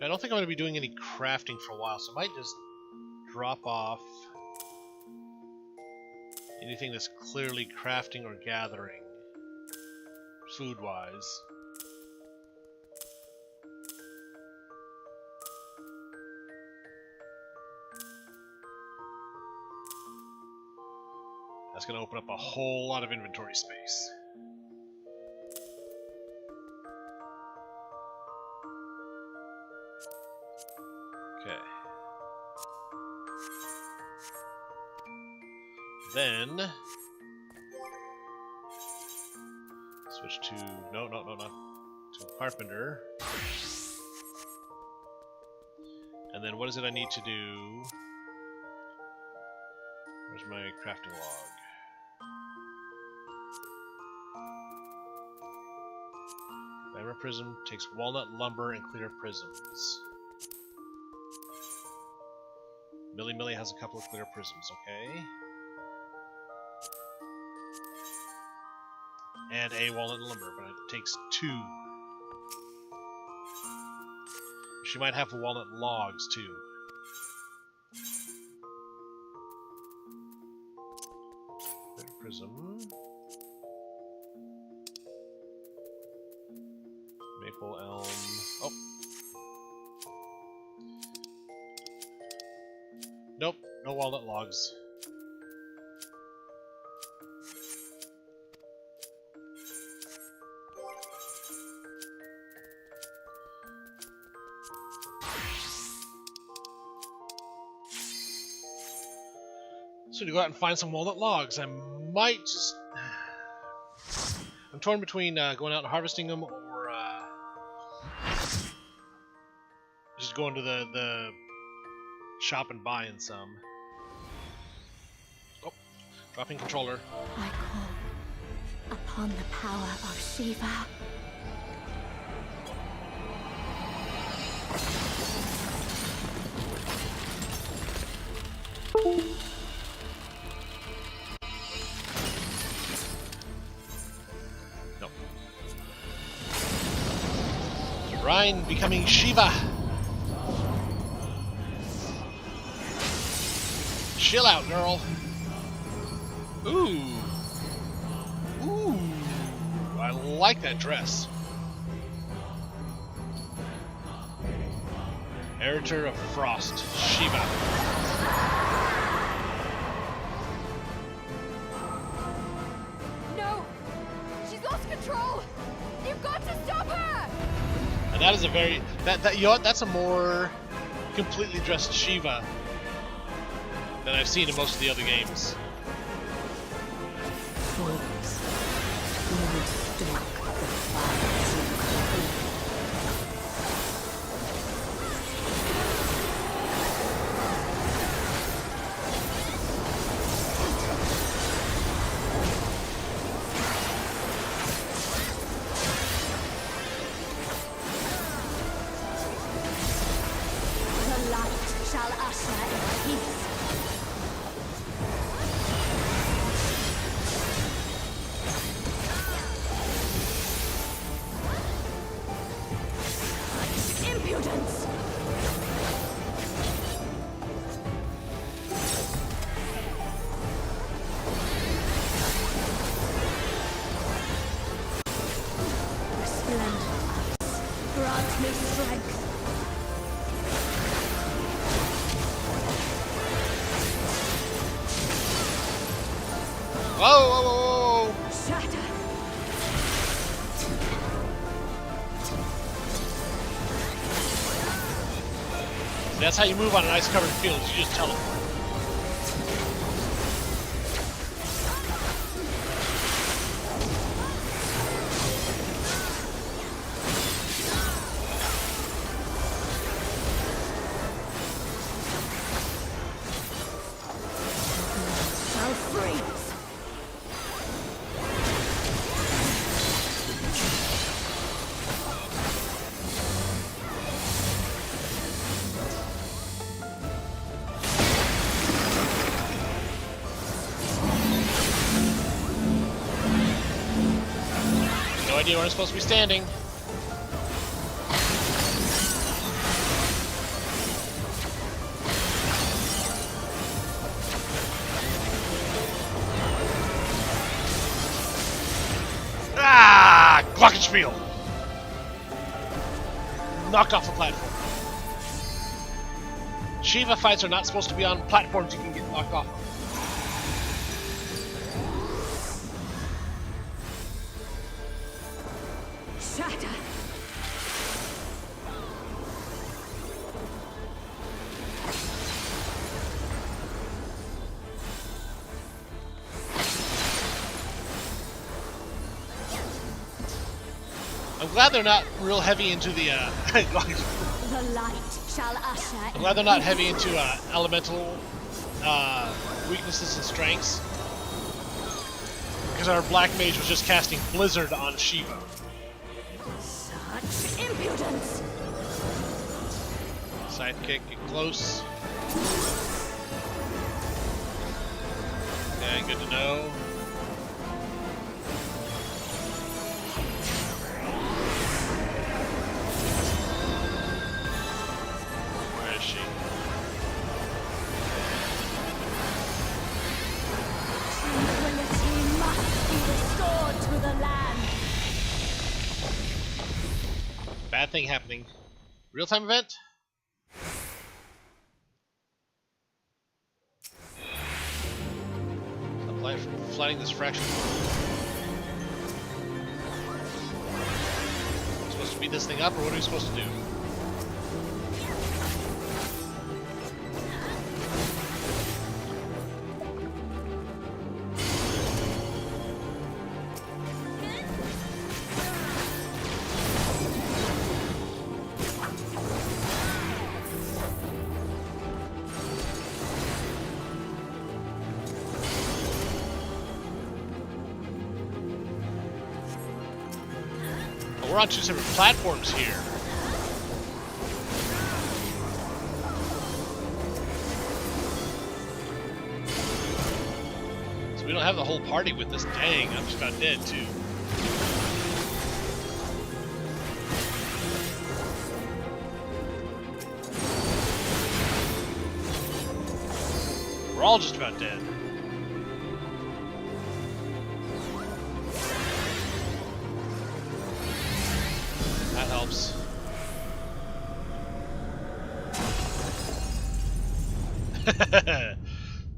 I don't think I'm going to be doing any crafting for a while, so I might just drop off anything that's clearly crafting or gathering, food-wise. That's going to open up a whole lot of inventory space. Okay. Then switch to not to carpenter. And then what is it I need to do? Where's my crafting log? Glamour prism takes walnut lumber and clear prisms. Millie has a couple of clear prisms, okay. And a walnut lumber, but it takes 2. She might have walnut logs too. Clear prism. Maple elm. Oh. Nope, no walnut logs. So to go out and find some walnut logs, I might just... I'm torn between going out and harvesting them or just going to the shop and buying some. Oh, dropping controller. I call upon the power of Shiva. No. Ryan becoming Shiva. Chill out, girl. Ooh. Ooh. I like that dress. Heir of Frost, Shiva. No! She's lost control! You've got to stop her! And that is a very you know what? That's a more completely dressed Shiva than I've seen in most of the other games. Whoa, whoa, whoa, whoa! Shatter. That's how you move on an ice-covered field. You just teleport. Shall freeze. No idea where I'm supposed to be standing. Ah! Glockenspiel! Knocked off the platform. Shiva fights are not supposed to be on platforms you can get knocked off of. Shatter. I'm glad they're not real heavy into the The light shall usher. I'm glad they're not heavy into elemental weaknesses and strengths. Because our black mage was just casting Blizzard on Shiva. Such impudence. Sidekick, get close. Okay, good to know. Where is she? Tranquility must be restored to the land. Bad thing happening. Real-time event? Flooding this fraction. We're supposed to beat this thing up, or what are we supposed to do? We're on two separate platforms here. So we don't have the whole party with us. Dang, I'm just about dead too. We're all just about dead. That helps.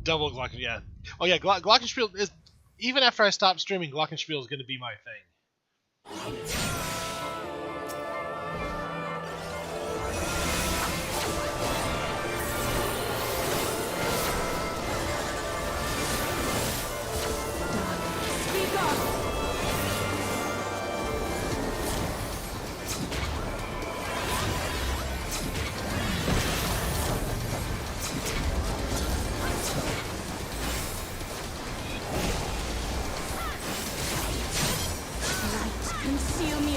Double Glocken, yeah. Oh yeah, Glockenspiel is, even after I stop streaming, Glockenspiel is going to be my thing. Be gone. Light consume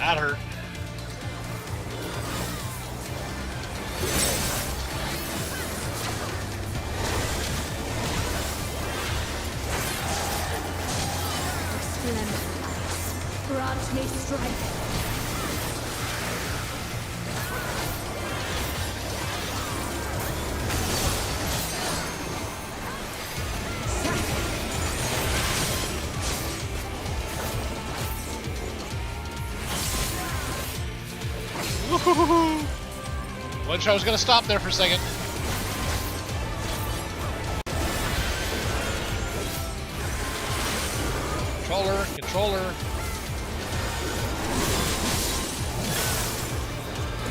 That hurt. Grant me strength. Wasn't sure I was going to stop there for a second. Controller, controller.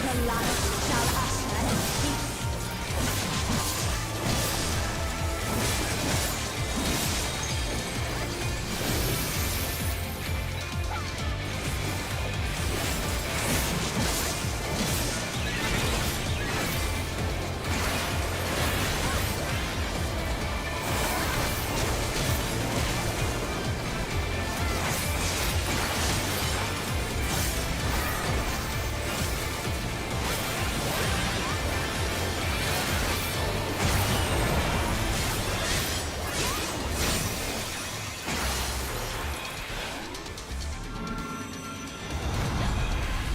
The light shall usher in peace.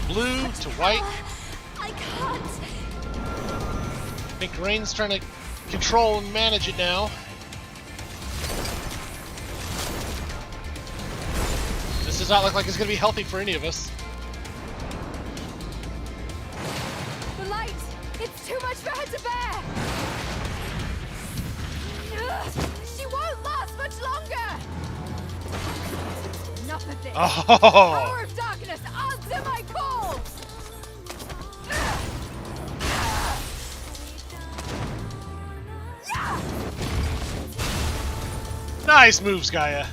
Blue to white. I can't. I think Rain's trying to control and manage it now. This does not look like it's going to be healthy for any of us. The light! It's too much for her to bear! Ugh, she won't last much longer! Enough of this! Oh! Power of darkness, answer my call! Nice moves, Gaia.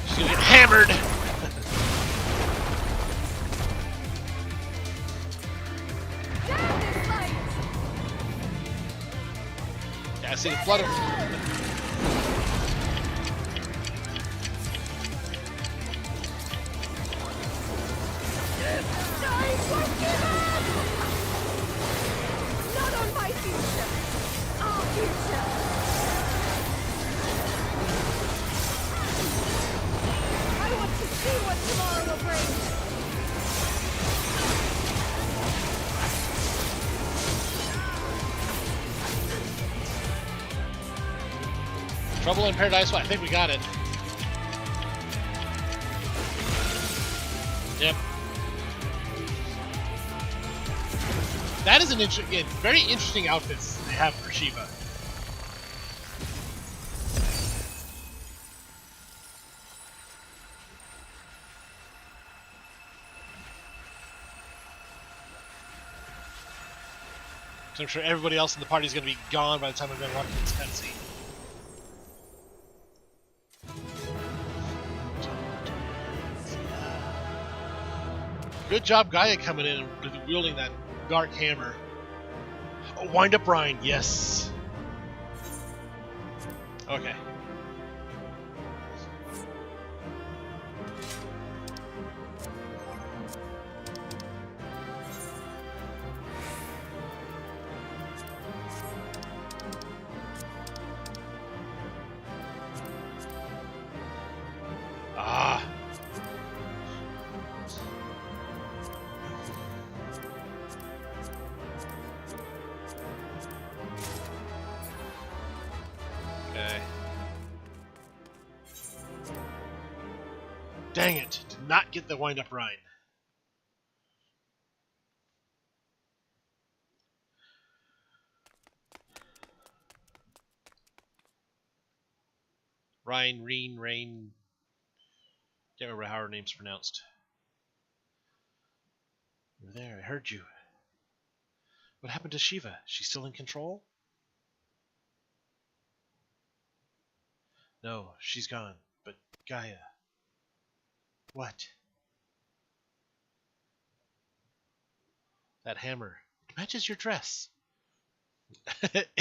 She's gonna get hammered. Damn this light! Yeah, I see the flood of. I won't give up! Not on my future! Our future! I want to see what tomorrow will bring! Trouble in Paradise. I think we got it. Yep. That is an very interesting outfits they have for Shiva. So I'm sure everybody else in the party is going to be gone by the time I'm going to watch this cutscene. Good job, Gaia, coming in and wielding that dark hammer. Oh, wind up Rhine, yes. Okay. Ah. Okay. Dang it, did not get the wind-up Rhine. Rhine, Reen, Rain. Can't remember how her name's pronounced. You're there, I heard you. What happened to Shiva? She's still in control? No, she's gone. But Gaia. What? That hammer. It matches your dress.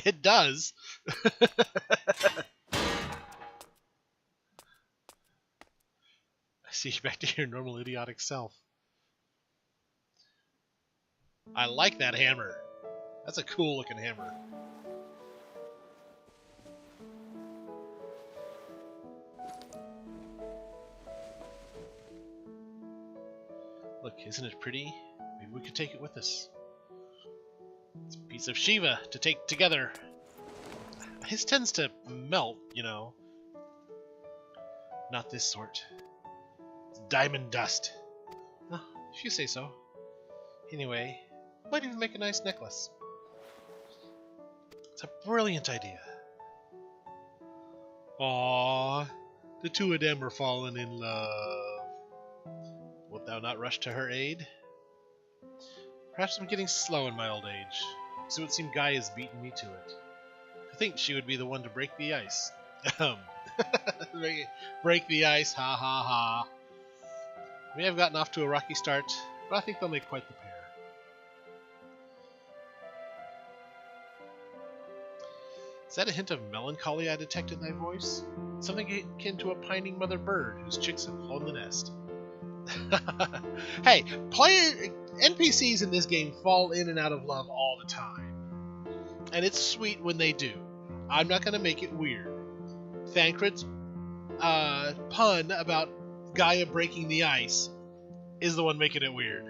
It does. I see you back to your normal idiotic self. I like that hammer. That's a cool looking hammer. Look, isn't it pretty? Maybe we could take it with us. It's a piece of Shiva to take together. His tends to melt, you know. Not this sort. It's diamond dust. Oh, if you say so. Anyway, might even make a nice necklace. It's a brilliant idea. Aww, the two of them are falling in love. Wilt thou not rush to her aid? Perhaps I'm getting slow in my old age, so it would seem Guy has beaten me to it. I think she would be the one to break the ice. Break the ice, ha ha ha. We have gotten off to a rocky start, but I think they'll make quite the pair. Is that a hint of melancholy I detect in thy voice? Something akin to a pining mother bird whose chicks have flown the nest. Hey, NPCs in this game fall in and out of love all the time. And it's sweet when they do. I'm not going to make it weird. Thancred's pun about Gaia breaking the ice is the one making it weird.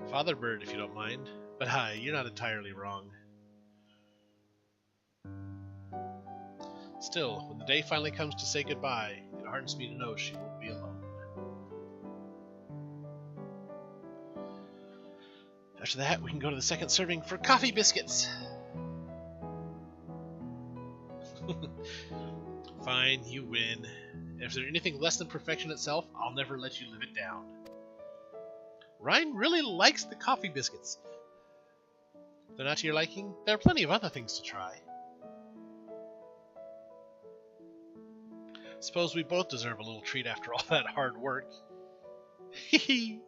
Father Bird, if you don't mind. But hi, you're not entirely wrong. Still, when the day finally comes to say goodbye, it hardens me to know she won't be alone. After that, we can go to the second serving for coffee biscuits. Fine, you win. If there's anything less than perfection itself, I'll never let you live it down. Ryan really likes the coffee biscuits. If they're not to your liking, there are plenty of other things to try. Suppose we both deserve a little treat after all that hard work. Hee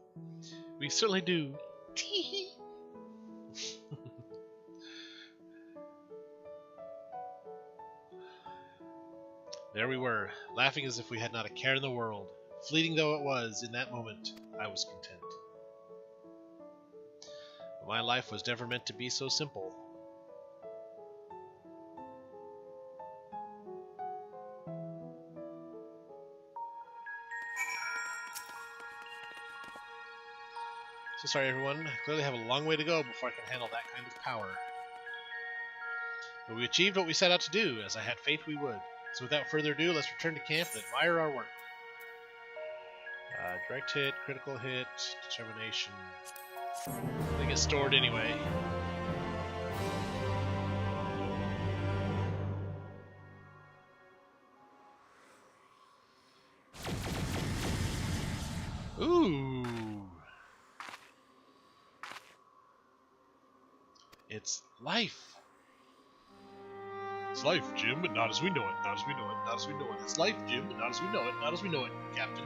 we certainly do. Tee There we were, laughing as if we had not a care in the world. Fleeting though it was, in that moment, I was content. But my life was never meant to be so simple. So sorry everyone, I clearly have a long way to go before I can handle that kind of power. But we achieved what we set out to do, as I had faith we would. So without further ado, let's return to camp and admire our work. Direct hit, critical hit, determination. They get stored anyway. Ooh. It's life. It's life, Jim, but not as we know it. Not as we know it. Not as we know it. It's life, Jim, but not as we know it. Not as we know it, Captain.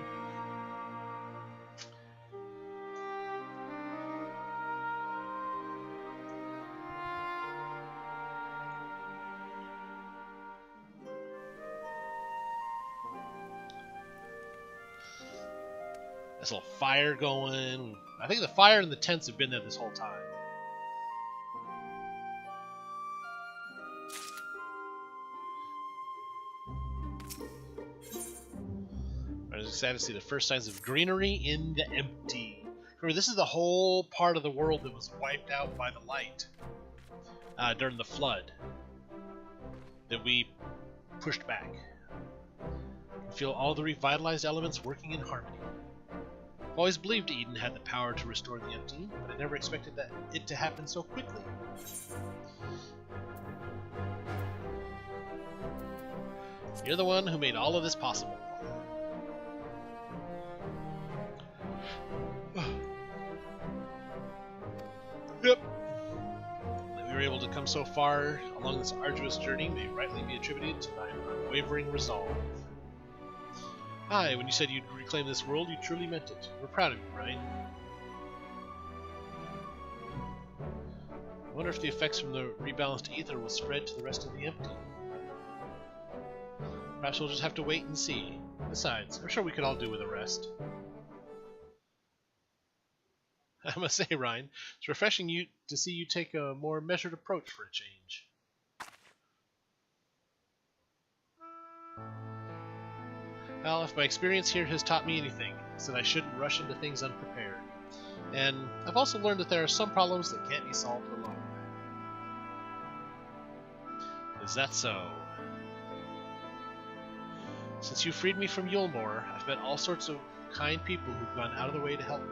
There's a little fire going. I think the fire and the tents have been there this whole time. I was excited to see the first signs of greenery in the empty. Remember, this is the whole part of the world that was wiped out by the light during the flood that we pushed back. You can feel all the revitalized elements working in harmony. I've always believed Eden had the power to restore the empty, but I never expected it to happen so quickly. You're the one who made all of this possible. Yep. We able to come so far along this arduous journey may rightly be attributed to thine unwavering resolve. Aye, when you said you'd reclaim this world, you truly meant it. We're proud of you, Ryan. I wonder if the effects from the rebalanced ether will spread to the rest of the empty. Perhaps we'll just have to wait and see. Besides, I'm sure we could all do with a rest. I must say, Ryan, it's refreshing to see you take a more measured approach for a change. Well, if my experience here has taught me anything, it's that I shouldn't rush into things unprepared. And I've also learned that there are some problems that can't be solved alone. Is that so? Since you freed me from Yulmore, I've met all sorts of kind people who've gone out of their way to help me.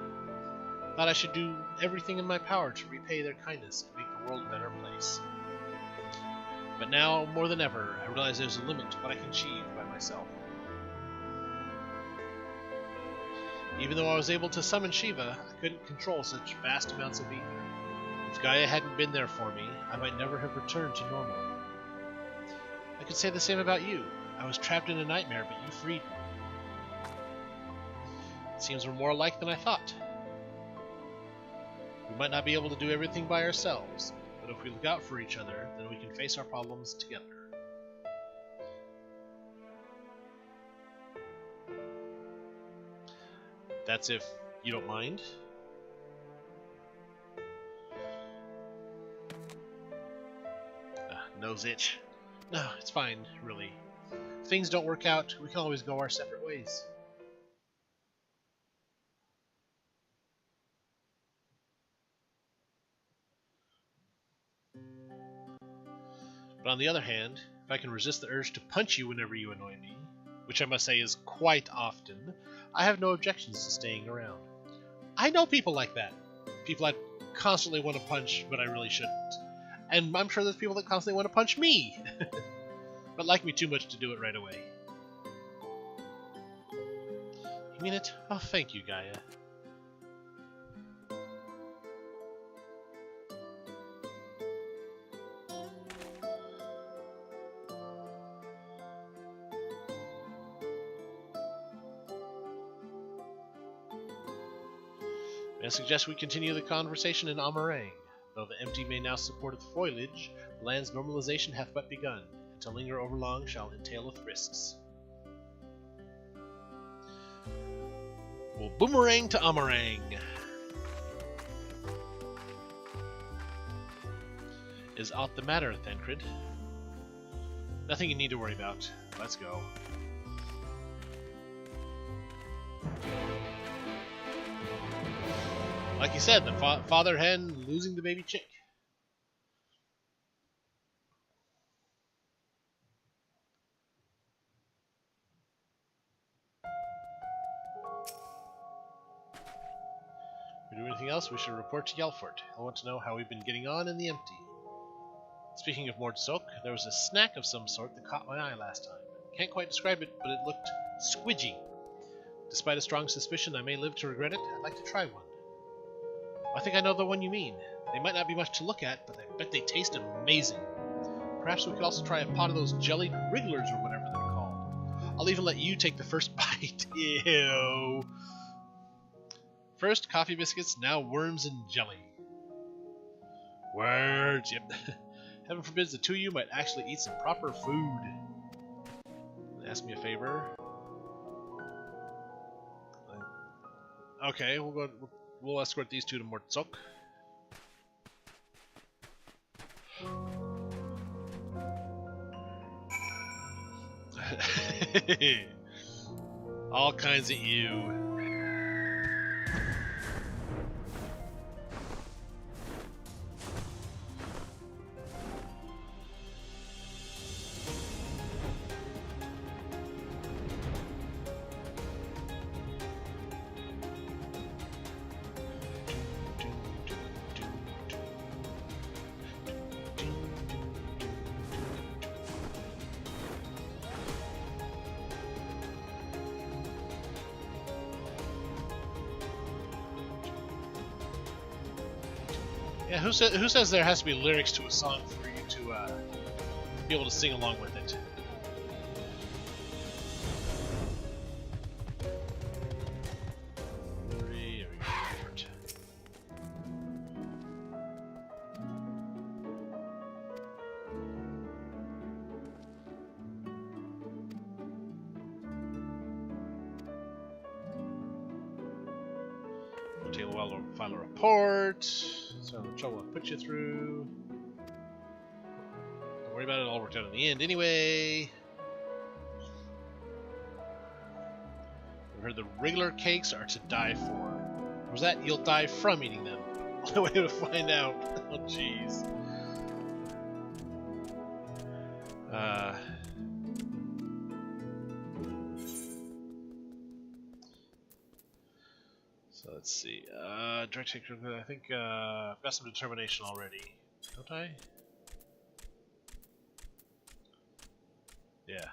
Thought I should do everything in my power to repay their kindness and make the world a better place. But now, more than ever, I realize there's a limit to what I can achieve by myself. Even though I was able to summon Shiva, I couldn't control such vast amounts of ether. If Gaia hadn't been there for me, I might never have returned to normal. I could say the same about you. I was trapped in a nightmare, but you freed me. It seems we're more alike than I thought. We might not be able to do everything by ourselves, but if we look out for each other, then we can face our problems together. That's if you don't mind. Nose itch. No, it's fine, really. If things don't work out, we can always go our separate ways. But on the other hand, if I can resist the urge to punch you whenever you annoy me, which I must say is quite often, I have no objections to staying around. I know people like that. People I constantly want to punch, but I really shouldn't. And I'm sure there's people that constantly want to punch me, but like me too much to do it right away. You mean it? Oh, thank you, Gaia. I suggest we continue the conversation in Amarang. Though the empty may now support its foliage, the land's normalization hath but begun, and to linger overlong shall entaileth risks. We'll boomerang to Amarang. Is aught the matter, Thancred? Nothing you need to worry about. Let's go. Like you said, the father hen losing the baby chick. If we do anything else, we should report to Yelfort. I want to know how we've been getting on in the empty. Speaking of Mordsok, there was a snack of some sort that caught my eye last time. Can't quite describe it, but it looked squidgy. Despite a strong suspicion I may live to regret it, I'd like to try one. I think I know the one you mean. They might not be much to look at, but I bet they taste amazing. Perhaps we could also try a pot of those jellied wrigglers or whatever they're called. I'll even let you take the first bite. Ew. First, coffee biscuits, now worms and jelly. Words, yep. Heaven forbids the two of you might actually eat some proper food. Ask me a favor. Okay, we'll escort these two to Mortsok. All kinds of you. Yeah, who says there has to be lyrics to a song for you to be able to sing along with it? Take a while to file a report. So the trouble I'll put you through. Don't worry about it, all worked out in the end anyway. I heard the regular cakes are to die for. Or was that you'll die from eating them? Only way to find out. Oh jeez. So let's see. Direct take. I think I've got some determination already. Don't I? Yeah.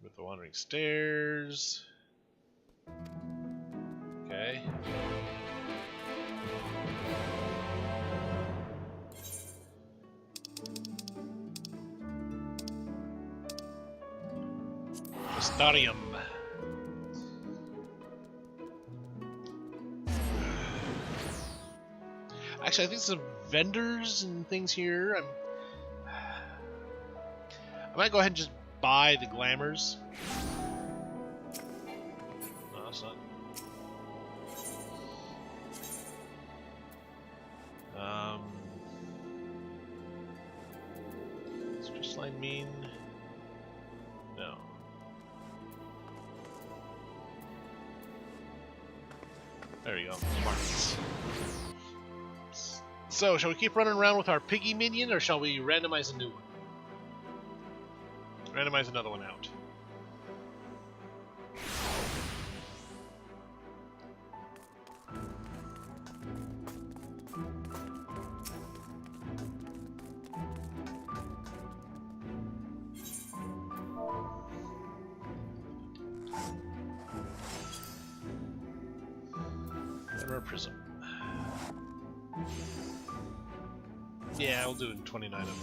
With the wandering stairs. Okay. Stadium. Actually, I think some vendors and things here. I might go ahead and just buy the glamours. No, that's not. Does just line mean? No. There you go. Markets. So, shall we keep running around with our piggy minion, or shall we randomize a new one? Randomize another one out. Mirror prism. Yeah, we'll do 29 of them.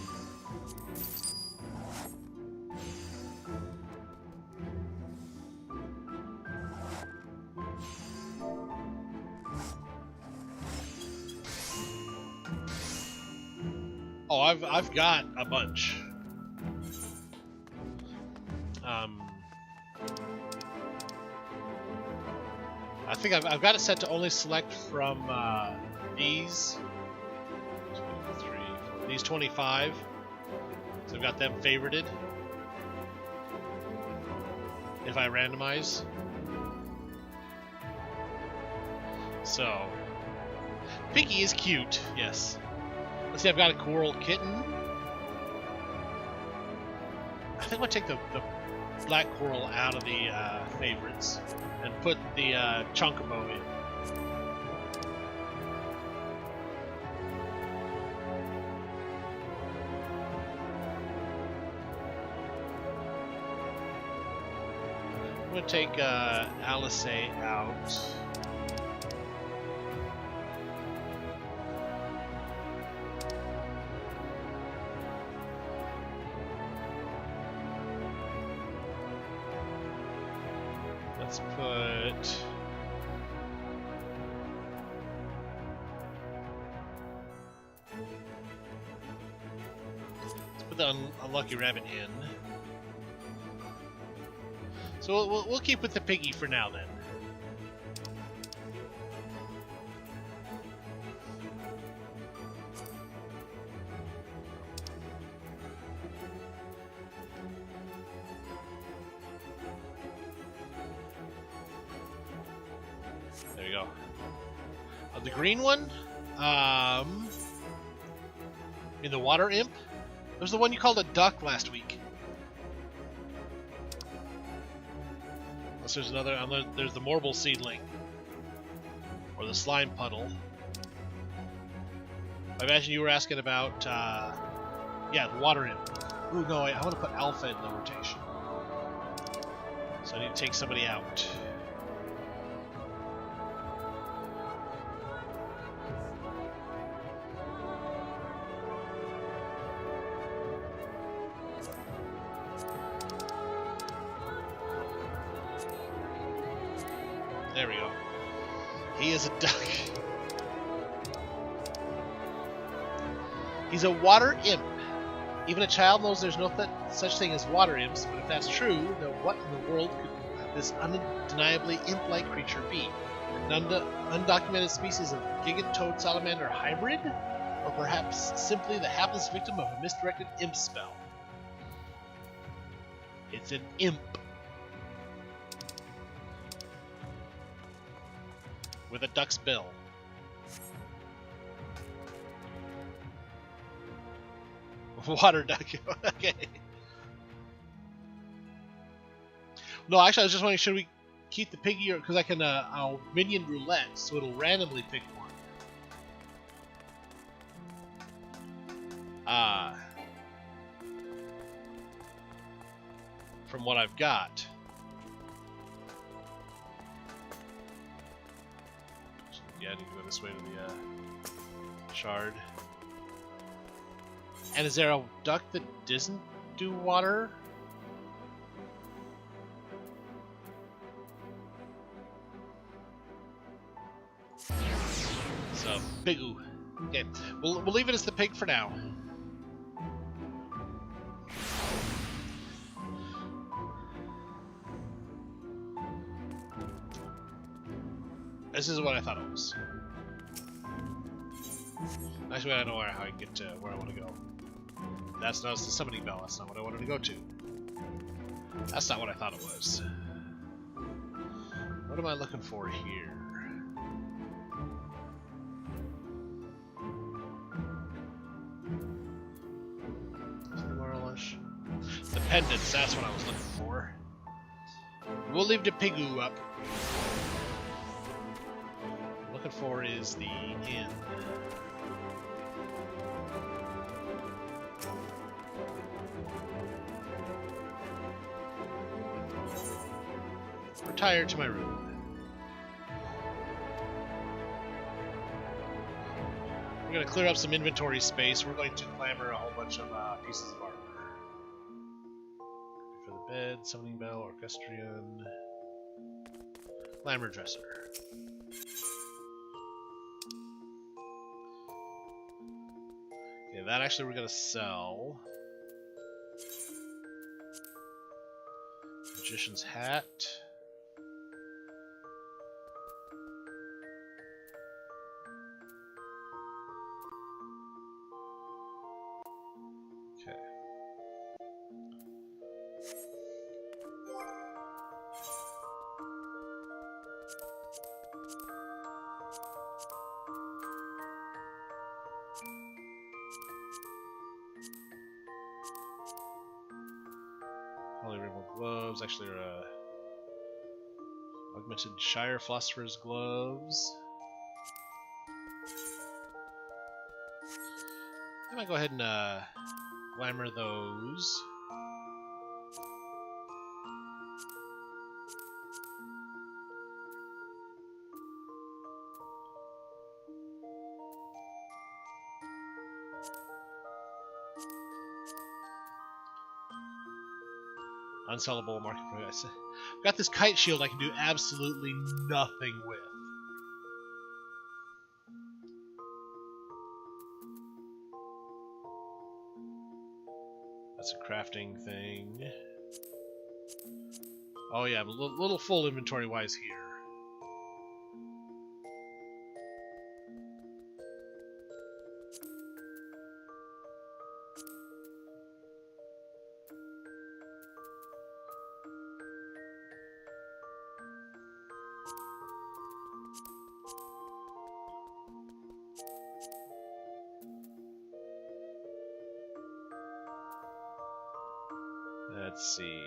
Oh, I've got a bunch. I think I've got it set to only select from these. 2, 3, 4, these 25. So I've got them favorited. If I randomize. So, Piggy is cute, yes. Let's see, I've got a coral kitten. I think I'll take the black coral out of the favorites and put the Chocobo in. I'm going to take Alice out. Let's put the unlucky rabbit in. So we'll keep with the piggy for now then. There you go. The green one, in the water imp, there's the one you called a duck last week. Unless there's another, there's the Morble seedling. Or or the slime puddle. I imagine you were asking about, yeah, the water imp. Ooh, no, I want to put Alpha in the rotation. So I need to take somebody out. There we go. He is a duck. He's a water imp. Even a child knows there's no such thing as water imps, but if that's true, then what in the world could this undeniably imp-like creature be? An undocumented species of gigant-toad salamander hybrid? Or perhaps simply the hapless victim of a misdirected imp spell? It's an imp. With a duck's bill. Water duck. Okay. No, actually, I was just wondering, should we keep the piggy, or because I can I'll minion roulette, so it'll randomly pick one. From what I've got. Yeah, I need to go this way to the shard. And is there a duck that doesn't do water? So, Pigoo. Okay, we'll leave it as the pig for now. This is what I thought it was. Actually, I don't know how I can get to where I want to go. That's not the summoning bell. That's not what I wanted to go to. That's not what I thought it was. What am I looking for here? The pendants, that's what I was looking for. We'll leave the Pigoo up. What I'm looking for is the inn. Retire to my room. We're going to clear up some inventory space. We're going to clamor a whole bunch of pieces of armor. For the bed, summoning bell, orchestrion, glamour dresser. Okay, that actually we're going to sell. Magician's hat. Okay. Holy Rainbow gloves, actually are augmented Shire Philosopher's gloves. I might go ahead and glamour those. Unsellable market price. I've got this kite shield I can do absolutely nothing with. That's a crafting thing. Oh yeah, I'm a little full inventory-wise here. Let's see.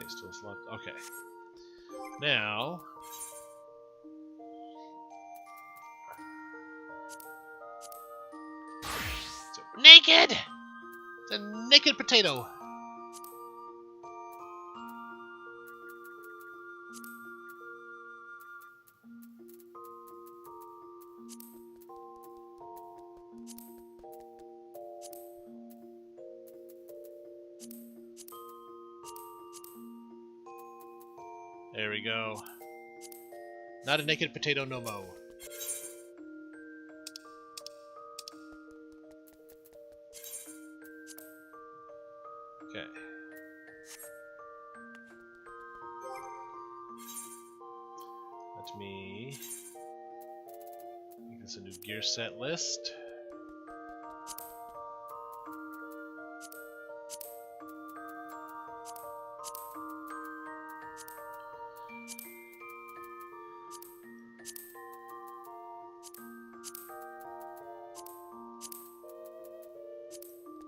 Okay, still slot. Okay. Now. So, naked! It's a naked potato. There we go. Not a naked potato no mo. Okay. Let me make this a new gear set list.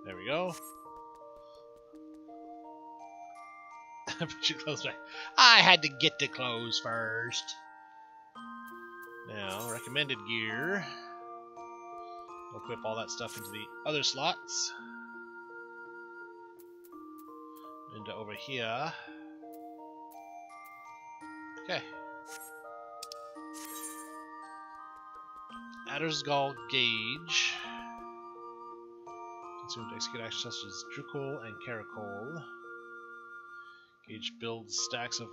There we go. Put your clothes back. I had to get the clothes first. Now, recommended gear. Equip all that stuff into the other slots. Into over here. Okay. Adder's Gall Gauge. Consumed to execute actions such as Drukul and Caracol. Gauge builds stacks of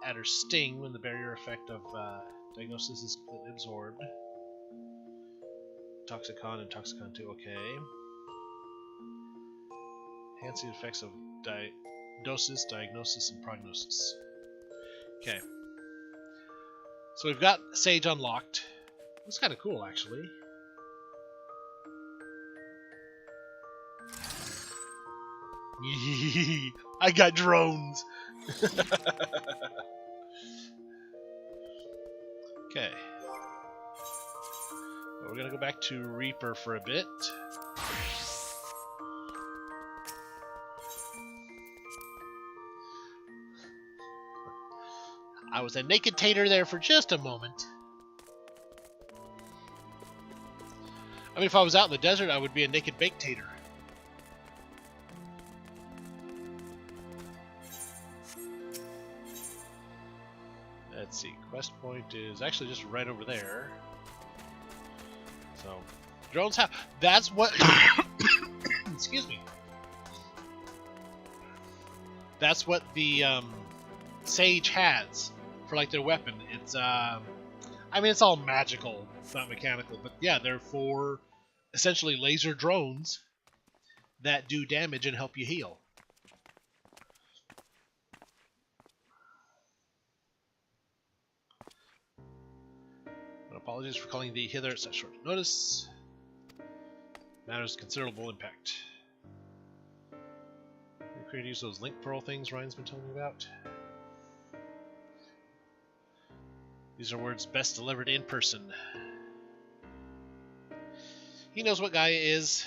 Adder Sting when the barrier effect of Diagnosis is completely absorbed. Toxicon and Toxicon 2, okay. Enhancing effects of Dosis, Diagnosis, and Prognosis. Okay. So we've got Sage unlocked. It's kind of cool, actually. I got drones! Okay. But we're gonna go back to Reaper for a bit. I was a naked tater there for just a moment. I mean, if I was out in the desert, I would be a naked baked tater. Let's see, quest point is actually just right over there. So, drones have. That's what. Excuse me. That's what the Sage has for like their weapon. It's I mean, it's all magical. It's not mechanical, but yeah, they're for essentially laser drones that do damage and help you heal. Apologies for calling thee hither at such short notice. Matters considerable impact. You created use those link pearl things Ryan's been telling me about. These are words best delivered in person. He knows what Gaia is.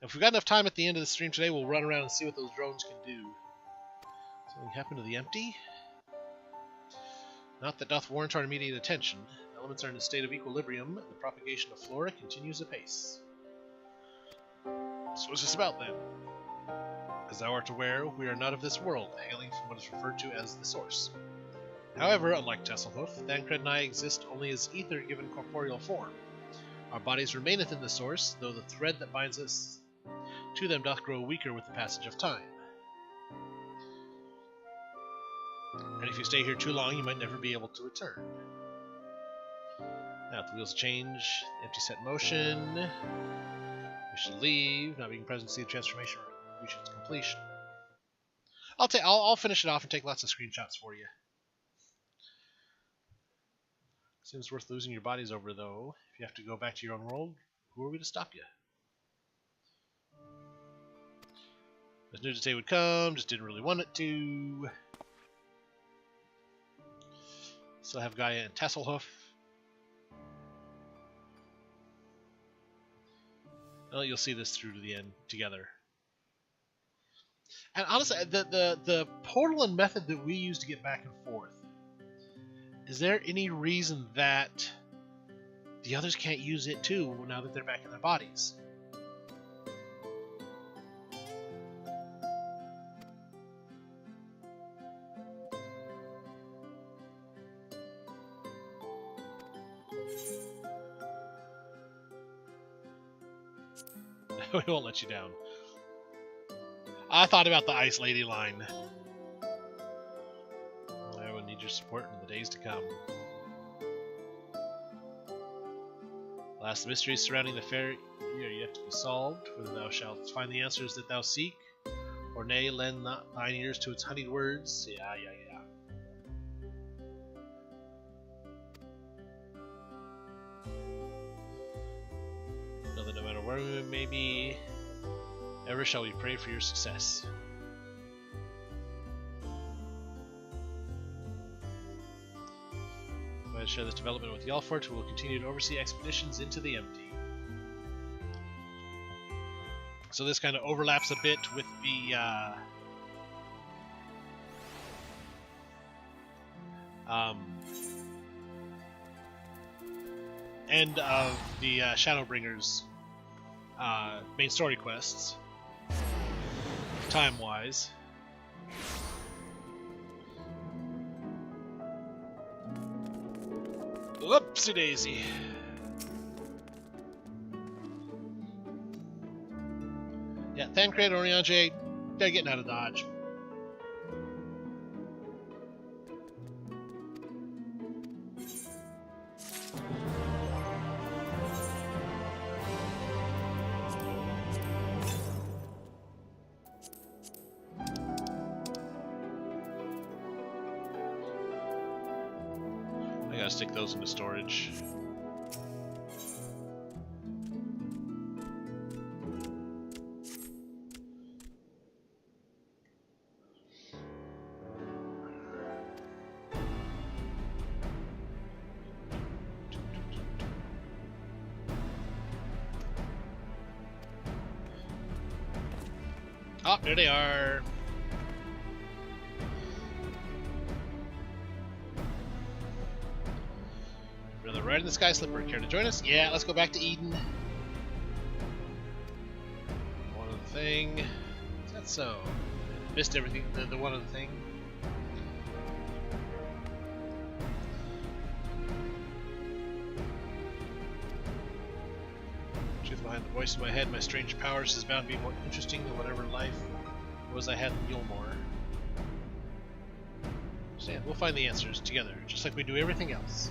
If we've got enough time at the end of the stream today, we'll run around and see what those drones can do. Something happened to the empty? Not that doth warrant our immediate attention. Elements are in a state of equilibrium, and the propagation of flora continues apace. So what's this about, then? As thou art aware, we are not of this world, hailing from what is referred to as the Source. However, unlike Tasselhoof, Thancred and I exist only as ether given corporeal form. Our bodies remaineth in the Source, though the thread that binds us to them doth grow weaker with the passage of time. And if you stay here too long, you might never be able to return. Now, if the wheels change, empty set motion. We should leave, not being present to see the transformation reach its completion. I'll finish it off and take lots of screenshots for you. Seems worth losing your bodies over, though. If you have to go back to your own world, who are we to stop you? As knew today would come, just didn't really want it to. Still have Gaia and Tasselhoof. Well, you'll see this through to the end together. And honestly, the portal and method that we use to get back and forth, is there any reason that the others can't use it too now that they're back in their bodies? We won't let you down. I thought about the Ice Lady line. I will need your support in the days to come. Last mysteries surrounding the fair are yet to be solved, whether thou shalt find the answers that thou seek, or nay, lend not thine ears to its honeyed words. Yeah. Know that no matter where we may be, ever shall we pray for your success. I share this development with Yalfort, who will continue to oversee expeditions into the empty. So this kind of overlaps a bit with the end of the Shadowbringers main story quests, time-wise. Whoopsie daisy. Yeah, Thancred, Oriange, they're getting out of Dodge. I gotta stick those into storage. Oh, there they are. Brother Riding the Sky Slipper, care to join us? Yeah, let's go back to Eden. One other thing. Is that so? Missed everything. The one other thing. Truth behind the voice in my head, my strange powers is bound to be more interesting than whatever life was I had in Gilmore. So yeah, we'll find the answers together, just like we do everything else.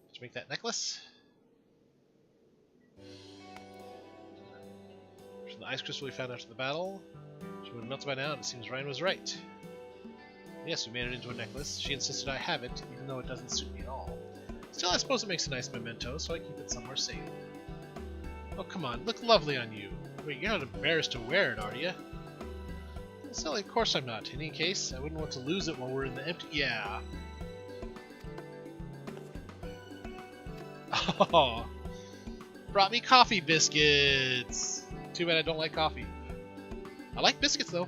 Let's make that necklace. From the ice crystal we found after the battle. She would have melted by now, and it seems Ryan was right. Yes, we made it into a necklace. She insisted I have it, even though it doesn't suit me at all. Still, I suppose it makes a nice memento, so I keep it somewhere safe. Oh, come on, look lovely on you. Wait, you're not embarrassed to wear it, are you? Silly, of course I'm not. In any case, I wouldn't want to lose it while we're in the empty... Yeah. Oh, brought me coffee biscuits. Too bad I don't like coffee. I like biscuits, though.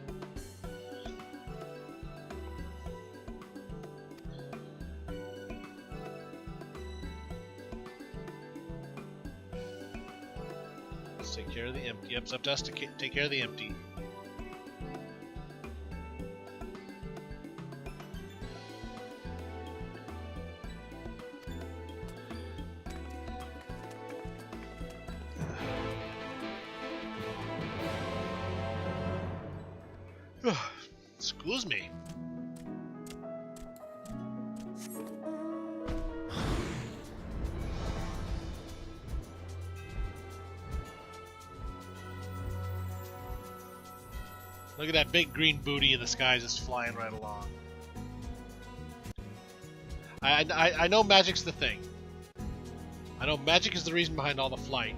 Let's take care of the empty. Yep, it's up to us to take care of the empty. Excuse me. Look at that big green booty in the sky just flying right along. I know magic's the thing. I know magic is the reason behind all the flight.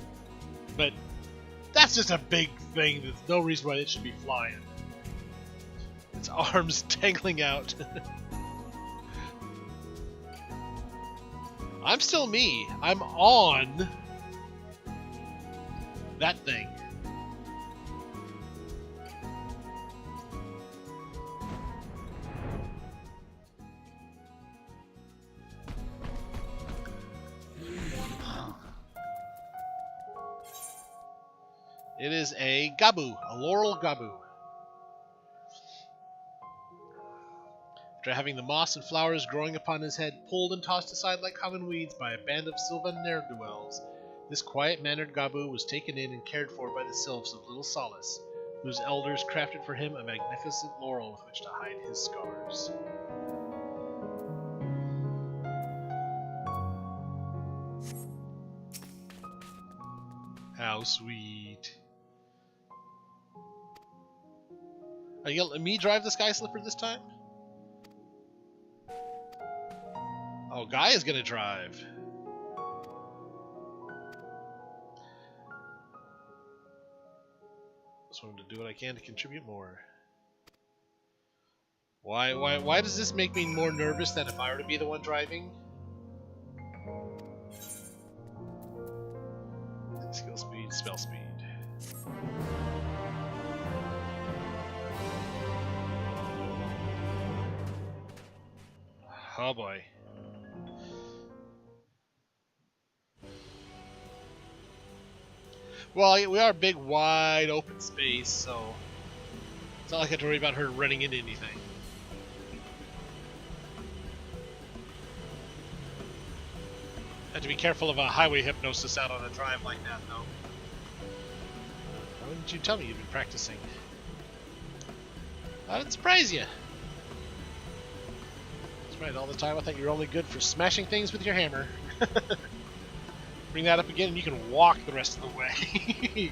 But that's just a big thing. There's no reason why it should be flying. Its arms dangling out. I'm still me. I'm on that thing. It is a gabu, a laurel gabu. After having the moss and flowers growing upon his head pulled and tossed aside like common weeds by a band of sylvan ne'er-do-wells, this quiet-mannered gabu was taken in and cared for by the sylphs of Little Solace, whose elders crafted for him a magnificent laurel with which to hide his scars. How sweet. Are you gonna let me drive the Sky Slipper this time? Oh, Guy is gonna drive. Just wanted to do what I can to contribute more. Why does this make me more nervous than if I were to be the one driving? Skill speed, spell speed. Oh boy. Well, we are a big, wide, open space, so it's not like I have to worry about her running into anything. Have to be careful of a highway hypnosis out on a drive like that, though. Why wouldn't you tell me you've been practicing? That didn't surprise you. That's right, all the time I thought you were only good for smashing things with your hammer. Bring that up again and you can walk the rest of the way.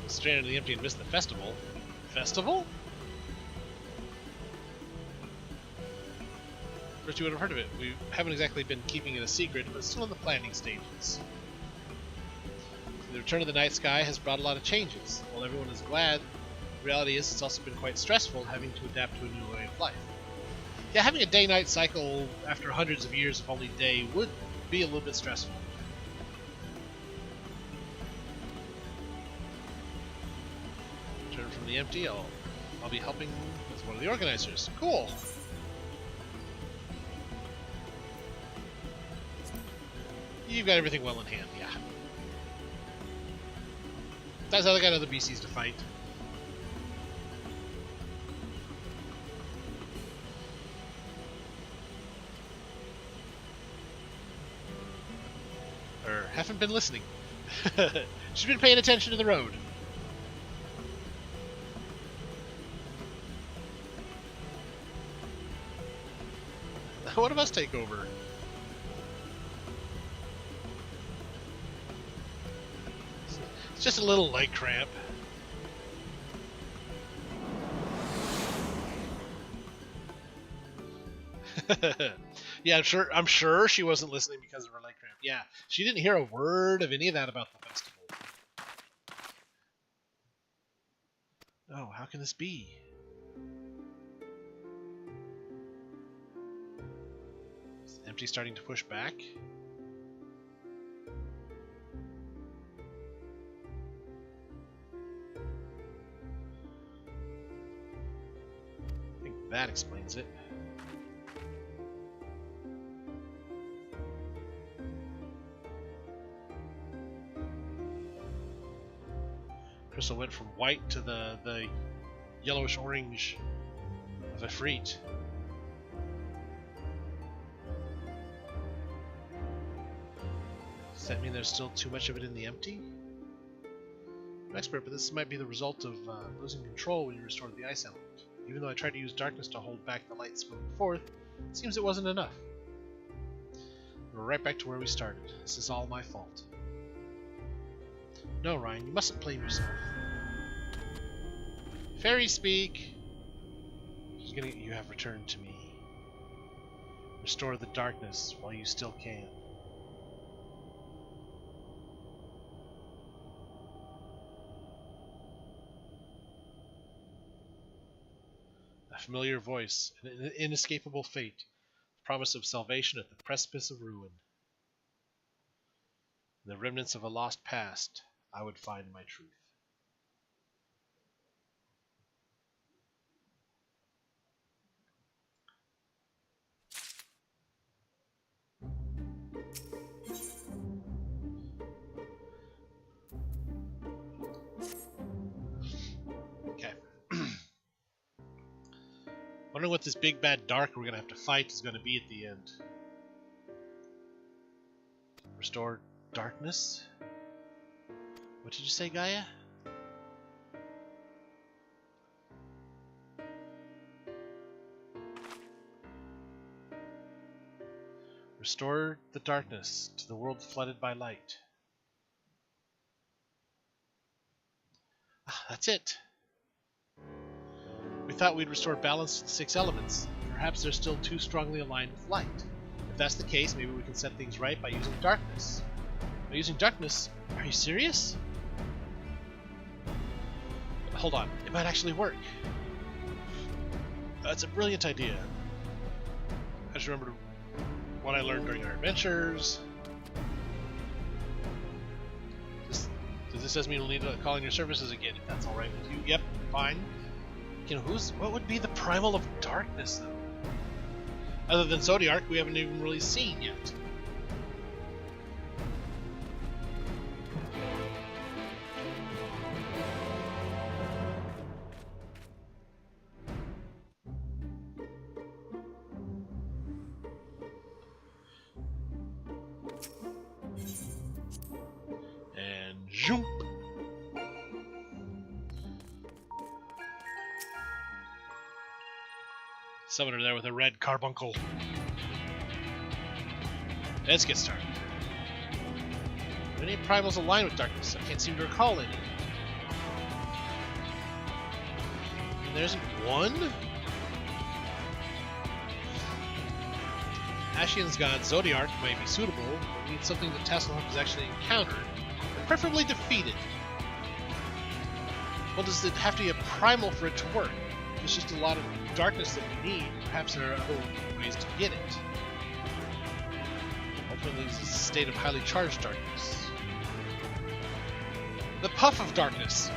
Stranded in the empty and missed the festival. Festival? First you would have heard of it. We haven't exactly been keeping it a secret, but it's still in the planning stages. The return of the night sky has brought a lot of changes. While everyone is glad, the reality is it's also been quite stressful having to adapt to a new way of life. Yeah, having a day-night cycle after hundreds of years of only day would be a little bit stressful. Return from the empty, I'll be helping with one of the organizers. Cool! You've got everything well in hand, yeah. That's how they got other BCs to fight. Or haven't been listening. She's been paying attention to the road. One of us take over. It's just a little leg cramp. Yeah, I'm sure she wasn't listening because of her leg cramp. Yeah, she didn't hear a word of any of that about the festival. Oh, how can this be? Is Empty starting to push back? I think that explains it. Crystal went from white to the yellowish orange of Efreet. Does that mean there's still too much of it in the empty? I'm expert, but this might be the result of losing control when you restored the ice element. Even though I tried to use darkness to hold back the light spilling forth, it seems it wasn't enough. We're right back to where we started. This is all my fault. No, Ryan, you mustn't blame yourself. Fairy speak! You have returned to me. Restore the darkness while you still can. A familiar voice, an inescapable fate, promise of salvation at the precipice of ruin. In the remnants of a lost past, I would find my truth. Okay. Wondering what this big bad dark we're gonna have to fight is gonna be at the end. Restore darkness? What did you say, Gaia? Restore the darkness to the world flooded by light. Ah, that's it. We thought we'd restore balance to the 6 elements. Perhaps they're still too strongly aligned with light. If that's the case, maybe we can set things right by using darkness. By using darkness? Are you serious? Hold on, it might actually work. That's a brilliant idea. I just remembered what I learned during our adventures. This does mean we'll need to call in your services again, if that's alright with you. Yep, fine. You know, what would be the primal of darkness, though? Other than Zodiark, we haven't even really seen yet. And zoom. Summoner there with a red carbuncle. Let's get started. Are any primals align with darkness? I can't seem to recall any. And there isn't one? Ashian's god Zodiark might be suitable, but we need something that Tasselhoff has actually encountered, and preferably defeated. Well, does it have to be a primal for it to work? There's just a lot of darkness that we need. Perhaps there are other ways to get it. Ultimately, it's a state of highly charged darkness. The puff of darkness!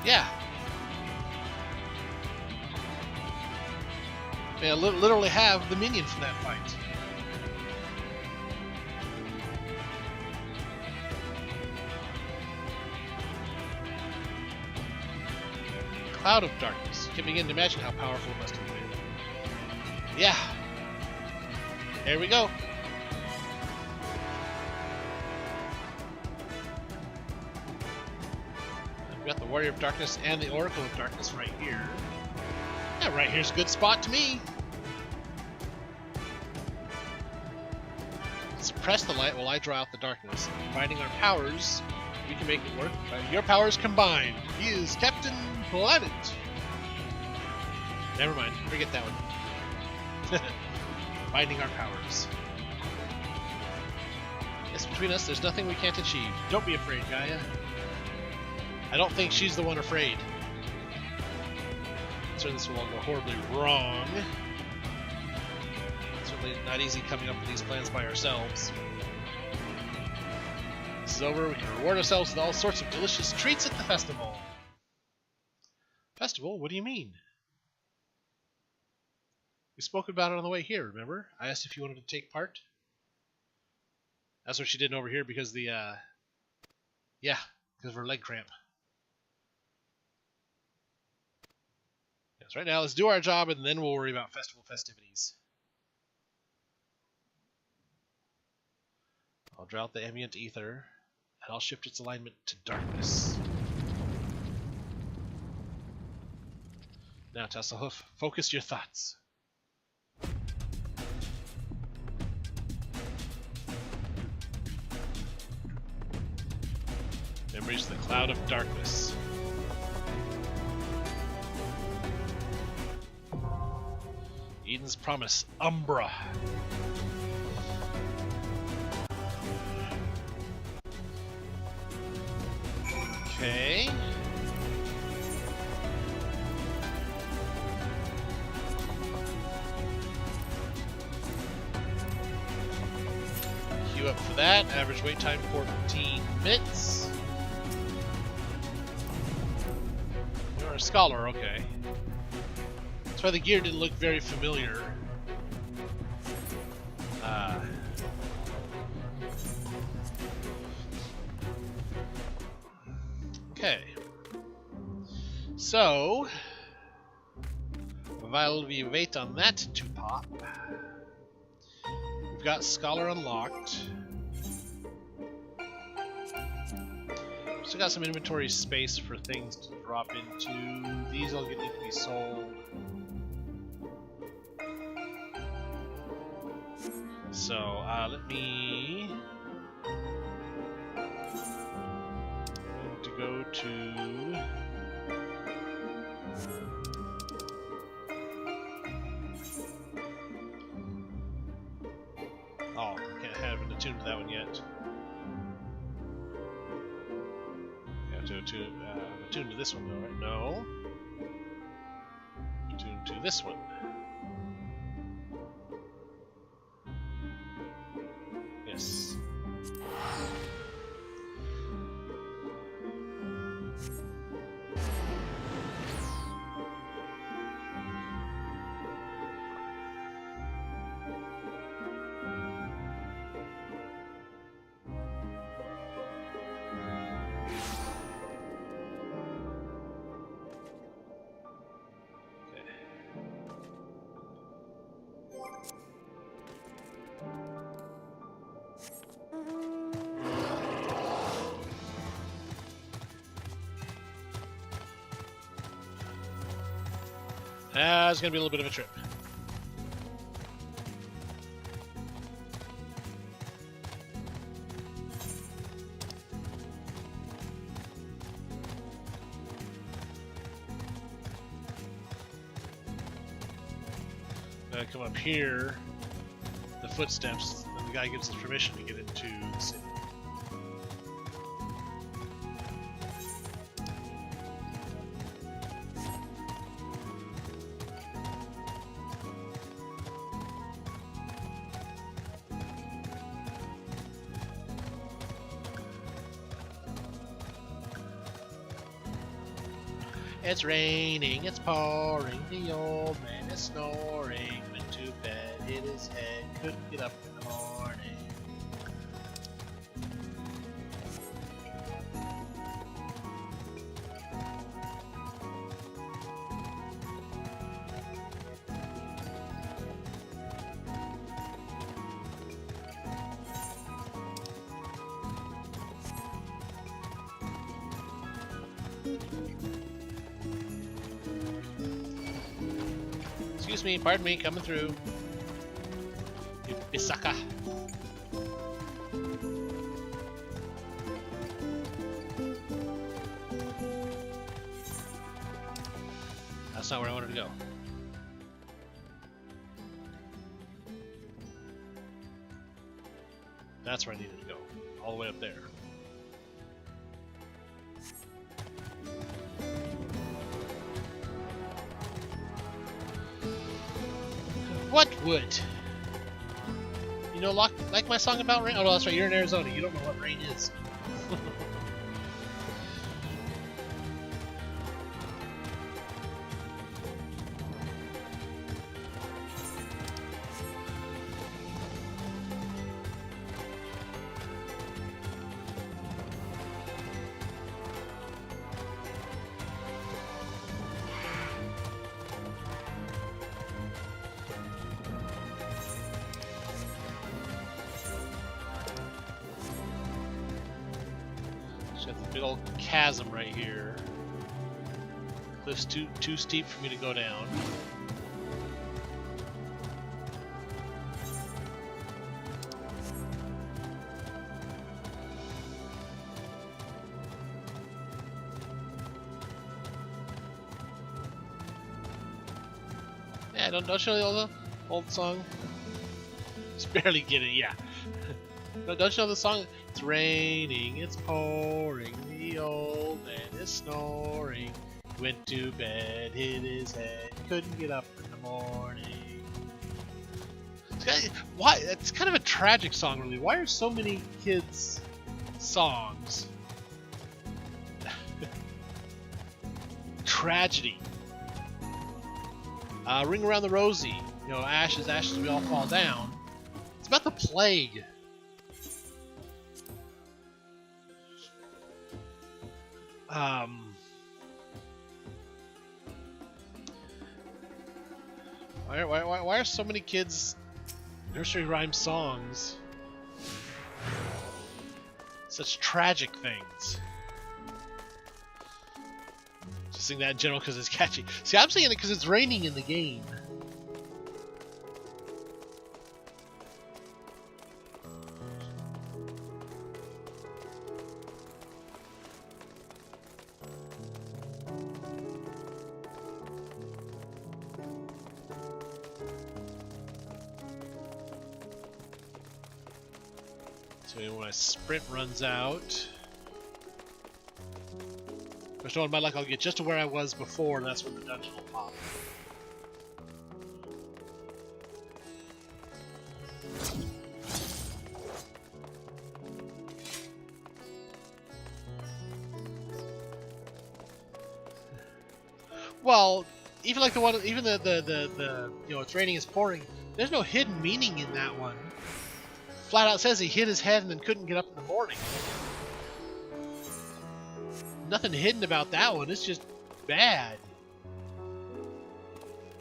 Yeah. They literally have the minion from that fight. Cloud of darkness. You can begin to imagine how powerful it must have been. Yeah. There we go. I've got the Warrior of Darkness and the Oracle of Darkness right here. Yeah, right here's a good spot to me. Suppress the light while I draw out the darkness. Combining our powers, we can make it work. Your powers combined. He is Captain Planet. Never mind. Forget that one. Binding our powers. Yes, between us, there's nothing we can't achieve. Don't be afraid, Gaia. I don't think she's the one afraid. Certainly this will all go horribly wrong. Certainly not easy coming up with these plans by ourselves. This is over, we can reward ourselves with all sorts of delicious treats at the festival. Festival? What do you mean? We spoke about it on the way here, remember? I asked if you wanted to take part. That's what she did over here because the, yeah, because of her leg cramp. Yes, right now, let's do our job and then we'll worry about festival festivities. I'll draw out the ambient ether, and I'll shift its alignment to darkness. Now, Tasselhoof, focus your thoughts. Memories of the cloud of darkness. Eden's promise, Umbra. Okay. you up for that. Average wait time 14 minutes. You're a scholar, okay. That's why the gear didn't look very familiar. Okay. So, while we wait on that to pop, we've got Scholar unlocked. Still got some inventory space for things to drop into. These all need to be sold. So, let me go to oh, I haven't attuned to that one yet. I have to attune to this one though, right? No. Attune to this one. Yes. It's going to be a little bit of a trip. Come up here, the footsteps, and the guy gives us permission to get into the city. It's raining, it's pouring, the old man is snoring. Went to bed, hit his head, couldn't get up in the morning. Excuse me, pardon me, coming through. You bisaka. That's not where I wanted to go. That's where I needed to go. All the way up there. What would? You know, like my song about rain? Oh, no, that's right, you're in Arizona. You don't know what rain is. Big old chasm right here. Cliff's too steep for me to go down. Yeah, don't show the old song. Just barely get it, yeah. No, don't show the song. It's raining, it's pouring, the old man is snoring. Went to bed, hit his head, couldn't get up in the morning. Why? It's kind of a tragic song, really. Why are so many kids' songs tragedy? Ring Around the Rosie. You know, ashes, ashes, we all fall down. It's about the plague. Why are so many kids nursery rhyme songs such tragic things? Just sing that in general because it's catchy. See, I'm singing it because it's raining in the game. So when my sprint runs out, there's no in my luck, I'll get just to where I was before, and that's when the dungeon will pop. Well, even like the one, even the you know, it's raining, it's pouring. There's no hidden meaning in that one. Flat out says he hit his head and then couldn't get up in the morning. Nothing hidden about that one. It's just bad.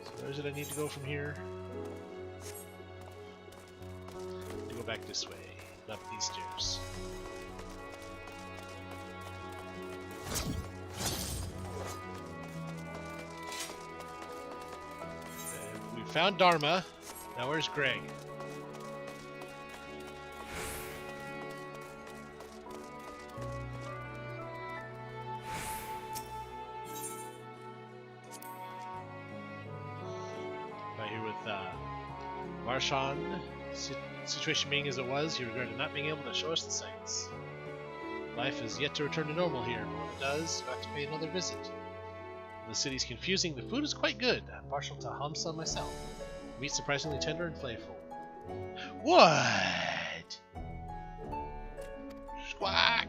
So where is it I need to go from here? To go back this way, up these stairs. And we found Dharma. Now where's Greg? Marshawn, situation being as it was, he regretted not being able to show us the sights. Life is yet to return to normal here, but when it does, you have to pay another visit. The city's confusing, the food is quite good. I'm partial to hamsa myself. Meat surprisingly tender and flavorful. What? Squawk!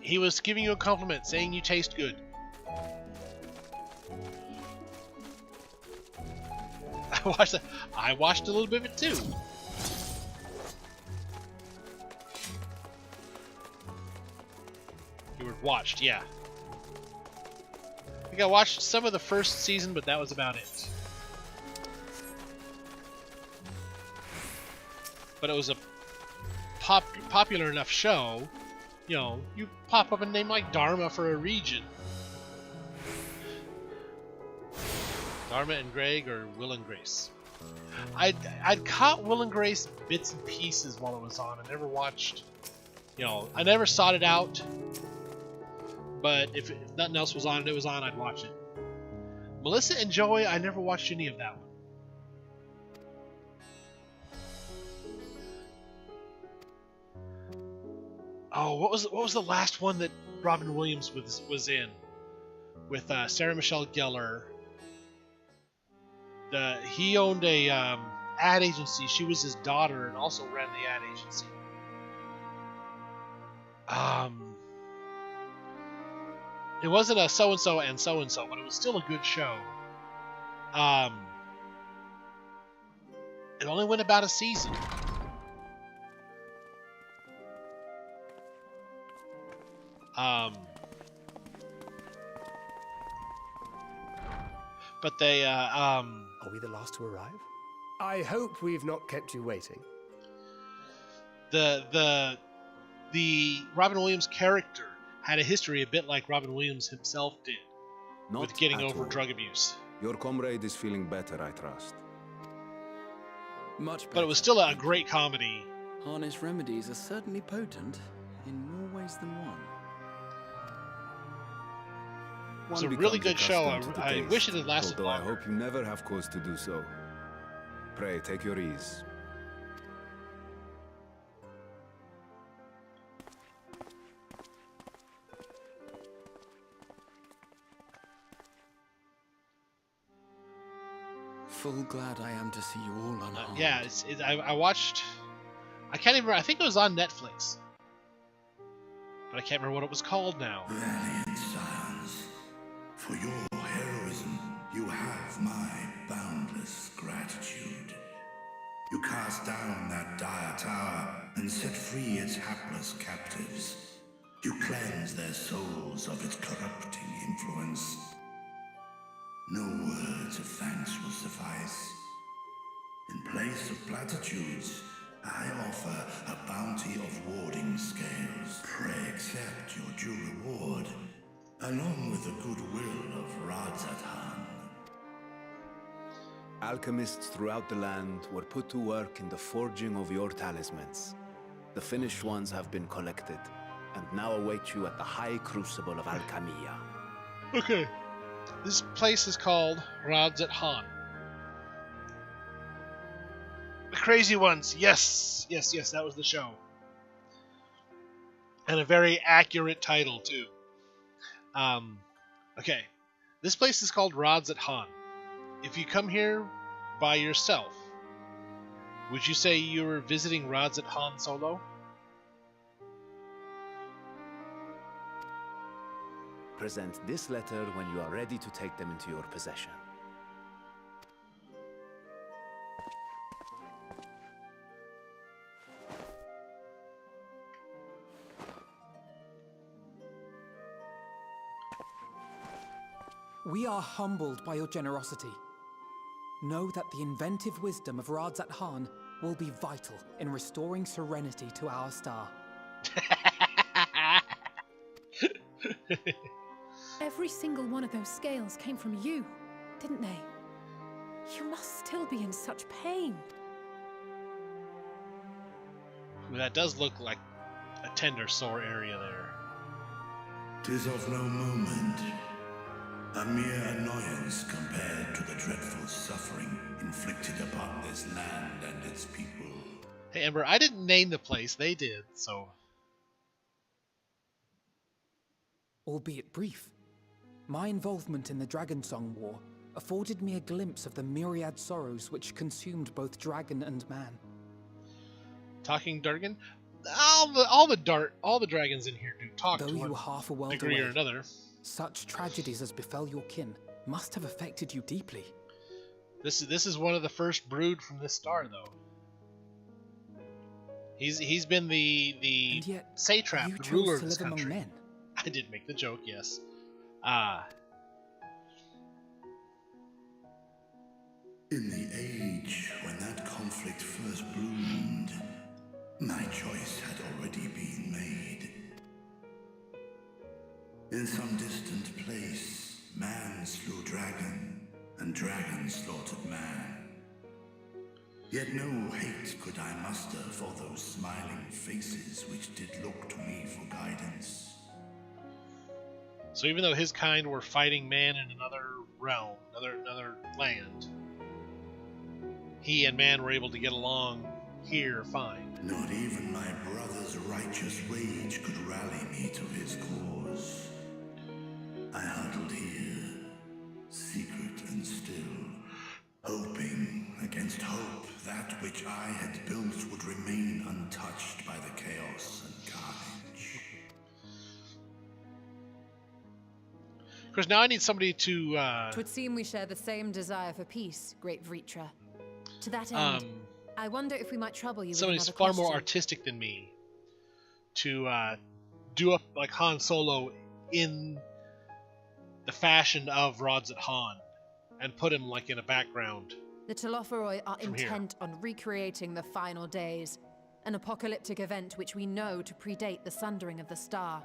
He was giving you a compliment, saying you taste good. I watched a little bit of it too. You were watched, yeah. I think I watched some of the first season, but that was about it. But it was a popular enough show. You know, you pop up a name like Dharma for a region. Dharma and Greg, or Will and Grace. I'd caught Will and Grace bits and pieces while it was on. I never watched, you know, I never sought it out. But if nothing else was on and it was on, I'd watch it. Melissa and Joey, I never watched any of that one. Oh, what was the last one that Robin Williams was in with Sarah Michelle Gellar? He owned a ad agency. She was his daughter and also ran the ad agency. It wasn't a so-and-so and so-and-so, but it was still a good show. It only went about a season. But they, Are we the last to arrive? I hope we've not kept you waiting. The Robin Williams character had a history a bit like Robin Williams himself did, with getting over drug abuse. Your comrade is feeling better, I trust. Much better. But it was still a great comedy. Harness remedies are certainly potent in more ways than one. It's a really good show. I wish it had lasted longer. longer. I hope you never have cause to do so. Pray, take your ease. Full glad I am to see you all unharmed. Yeah, I watched. I can't even remember. I think it was on Netflix. But I can't remember what it was called now. Valiant scions, for your heroism, you have my boundless gratitude. You cast down that dire tower and set free its hapless captives. You cleanse their souls of its corrupting influence. No words of thanks will suffice. In place of platitudes, I offer a bounty of warding scales. Pray accept your due reward, along with the goodwill of Radzat-Han. Alchemists throughout the land were put to work in the forging of your talismans. The finished ones have been collected, and now await you at the High Crucible of Alchemia. Okay. This place is called Radzat-Han. The Crazy Ones. Yes, that was the show. And a very accurate title, too. Okay. This place is called Radzat-Han. If you come here by yourself, would you say you were visiting Radzat-Han solo? Present this letter when you are ready to take them into your possession. We are humbled by your generosity. Know that the inventive wisdom of Radzat-Han will be vital in restoring serenity to our star. Every single one of those scales came from you, didn't they? You must still be in such pain. That does look like a tender, sore area there. 'Tis of no moment. A mere annoyance compared to the dreadful suffering inflicted upon this land and its people. Hey, Ember, I didn't name the place. They did, so... Albeit brief, my involvement in the Dragonsong War afforded me a glimpse of the myriad sorrows which consumed both dragon and man. Talking Durgan? All the dragons in here do talk Though to you one were half a world degree away, or another. such tragedies as befell your kin must have affected you deeply. This is one of the first brood from this star, though. He's been the And yet, satrap, you the chose ruler to of this live among country. men. I did make the joke, yes. In the age when that conflict first bloomed, my choice had already been made. In some distant place, man slew dragon, and dragon slaughtered man. Yet no hate could I muster for those smiling faces which did look to me for guidance. So even though his kind were fighting man in another realm, another land, he and man were able to get along here fine. Not even my brother's righteous rage could rally me to his cause. I huddled here, secret and still, hoping against hope that which I had built would remain untouched by the chaos and carnage. Of course, now I need somebody to... Twould seem we share the same desire for peace, great Vritra. To that end, I wonder if we might trouble you with somebody another far question. more artistic than me to do up like Han Solo in the fashion of Radzat-Han and put him like in a background. The Telophoroi are From here. intent on recreating the final days, an apocalyptic event which we know to predate the sundering of the star.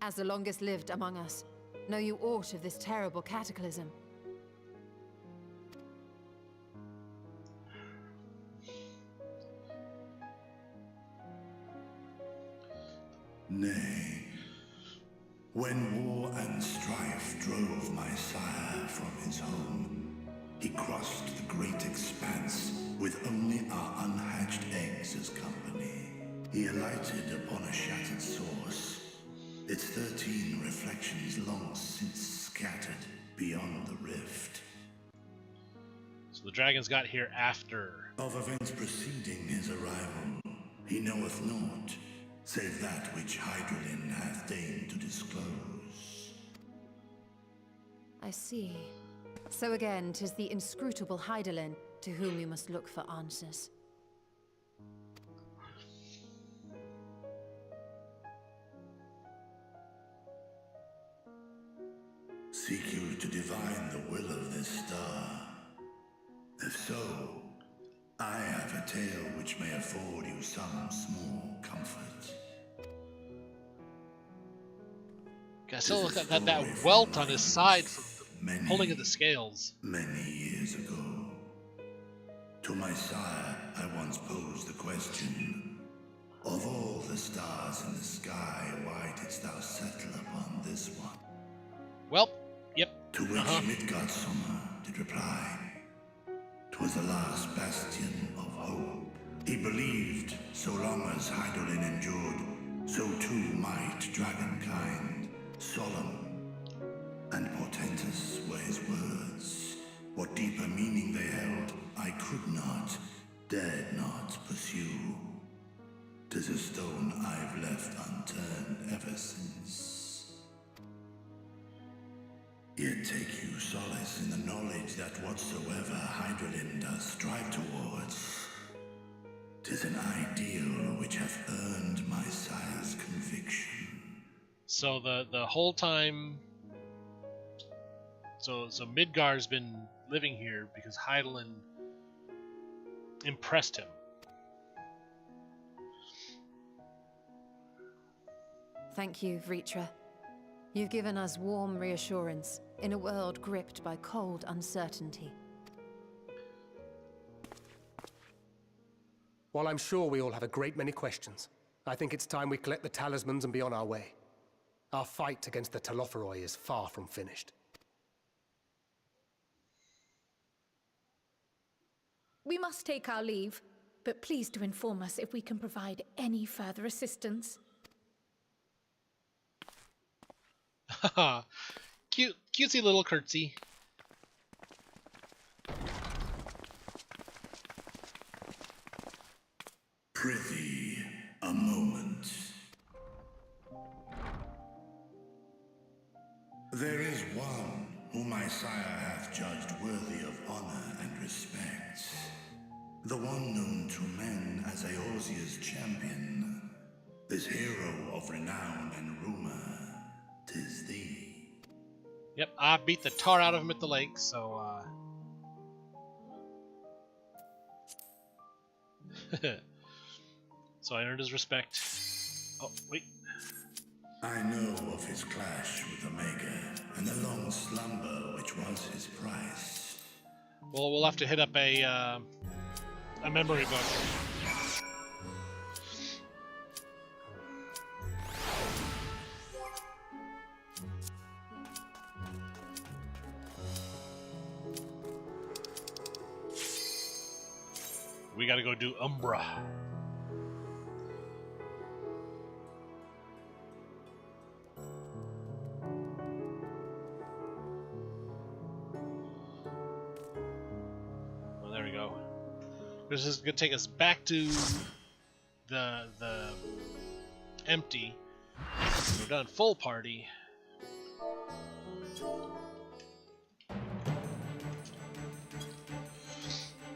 As the longest lived among us, know you aught of this terrible cataclysm? Nay, when war and strife drove my sire from his home, he crossed the great expanse with only our unhatched eggs as company. He alighted upon a shadow its 13 reflections long since scattered beyond the rift. So the dragons got here after. Of events preceding his arrival, he knoweth naught, save that which Hydralin hath deigned to disclose. I see. So again, 'tis the inscrutable Hydaelyn to whom we must look for answers. Seek you to divine the will of this star? If so, I have a tale which may afford you some small comfort. I still look at that welt on his side from the pulling of the scales. Many years ago, to my sire, I once posed the question: of all the stars in the sky, why didst thou settle upon this one? Well, yep. To which Midgardsormr did reply, 'twas the last bastion of hope. He believed so long as Hydaelyn endured, so too might dragonkind. Solemn and portentous were his words. What deeper meaning they held, I could not, dared not pursue. 'Tis a stone I've left unturned ever since. Yet take you solace in the knowledge that whatsoever Hydralyn does strive towards, 'tis an ideal which hath earned my sire's conviction. So the whole time, so Midgar's been living here because Hydaelyn impressed him. Thank you, Vritra. You've given us warm reassurance in a world gripped by cold uncertainty. While I'm sure we all have a great many questions, I think it's time we collect the talismans and be on our way. Our fight against the Telophoroi is far from finished. We must take our leave, but please do inform us if we can provide any further assistance. Haha. Cutesy little curtsy. Prithee, a moment. There is one whom my sire hath judged worthy of honor and respect. The one known to men as Eorzea's champion. This hero of renown and rumor, 'tis thee. Yep, I beat the tar out of him at the lake, so so I earned his respect. Oh, wait. I know of his clash with Omega, and the long slumber which was his price. Well, we'll have to hit up a memory book. We gotta go do Umbra. Well, there we go. This is gonna take us back to the empty. We're done full party.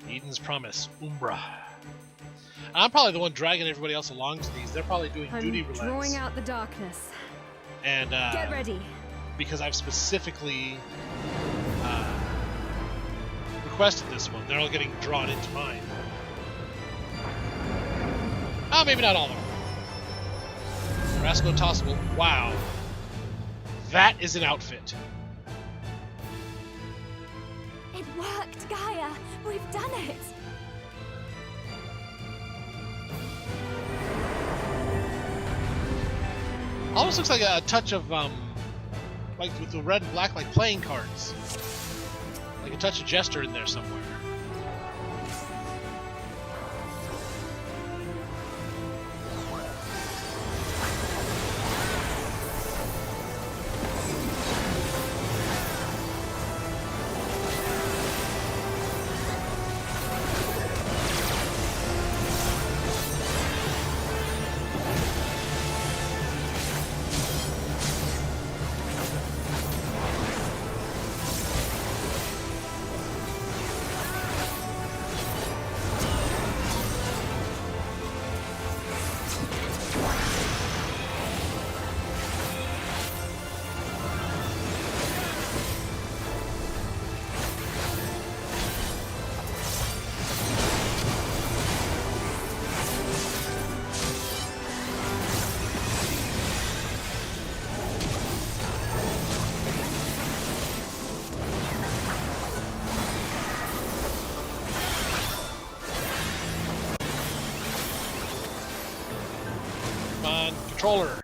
Eden's Promise, Umbra. I'm probably the one dragging everybody else along to these. They're probably doing duty relays. Drawing out the darkness. And get ready. Because I've specifically requested this one, they're all getting drawn into mine. Oh, maybe not all of them. Rascal Tossable. Wow. That is an outfit. It worked, Gaia. We've done it. Almost looks like a touch of like with the red and black, like playing cards. Like a touch of Jester in there somewhere. controller.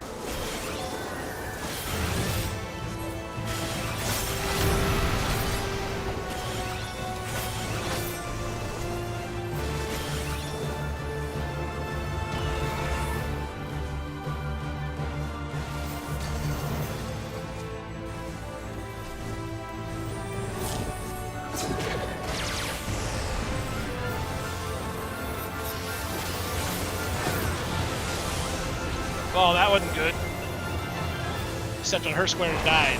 Oh, that wasn't good. Except on her square and died.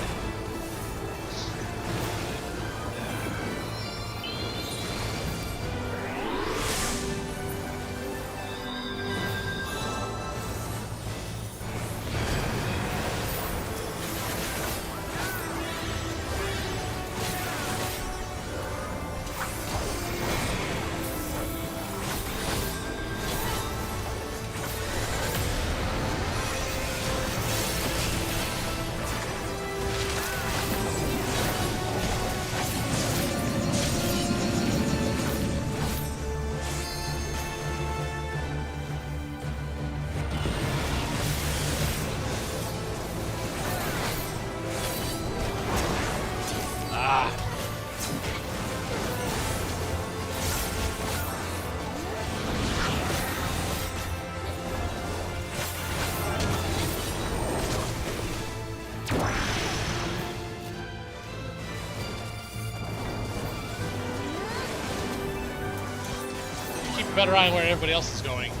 Keep a better eye on where everybody else is going.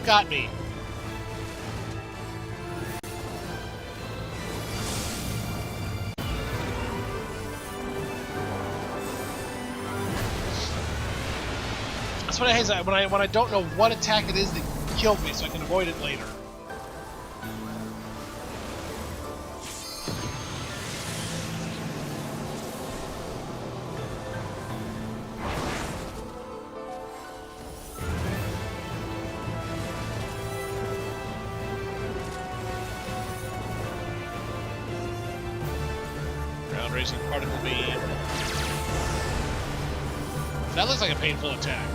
You've got me. That's what I hate, when I don't know what attack it is that killed me, so I can avoid it later. Ground racing particle beam. That looks like a painful attack.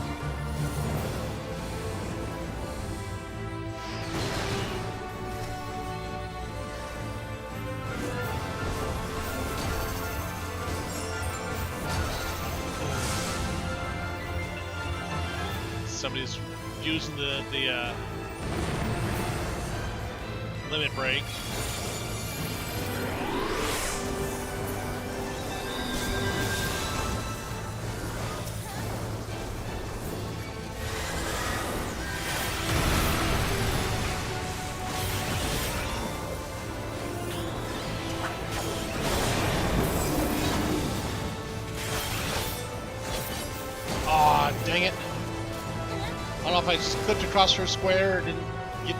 Somebody's using the limit break. Aw, dang it. I don't know if I just clipped across her square or didn't get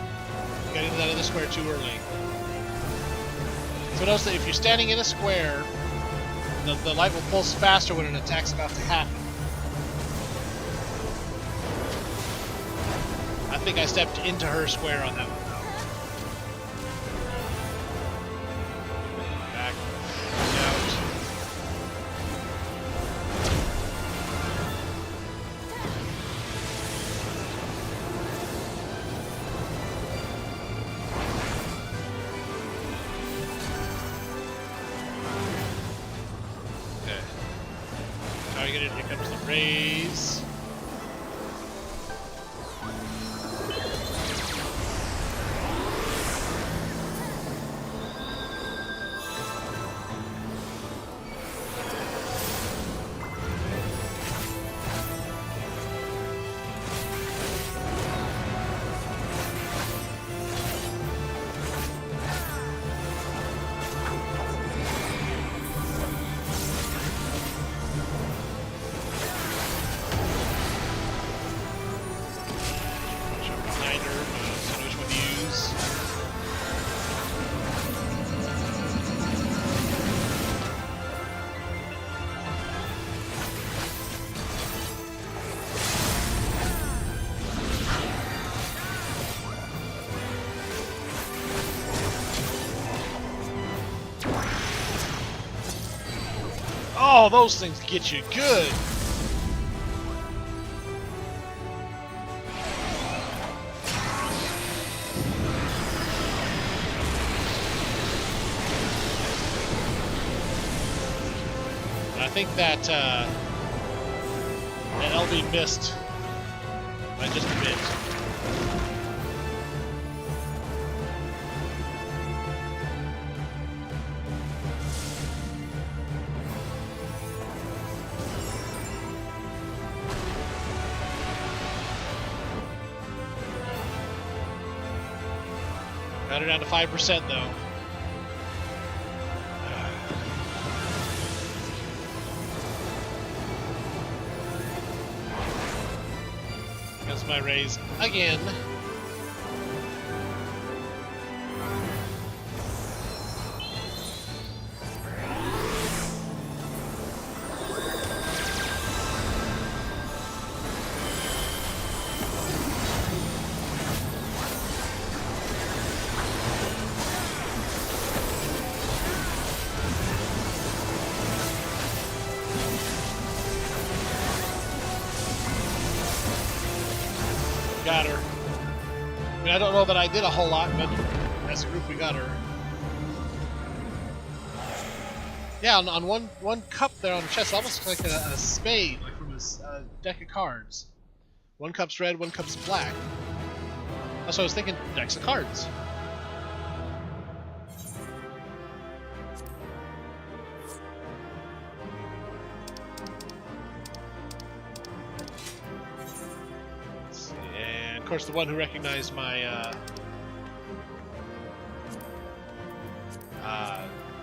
into that other square too early. So notice that if you're standing in a square, the light will pulse faster when an attack's about to happen. I think I stepped into her square on that one though. Back out. Targeted, here comes the raise. Oh, those things get you good. And I think that that LB missed by just a bit. Got her down to 5% though. That's my raise again. Got her. I mean, I don't know that I did a whole lot, but as a group we got her. Yeah, on one cup there on the chest, almost like a spade, like from a deck of cards. One cup's red, one cup's black. That's what I was thinking, decks of cards. Of course, the one who recognized my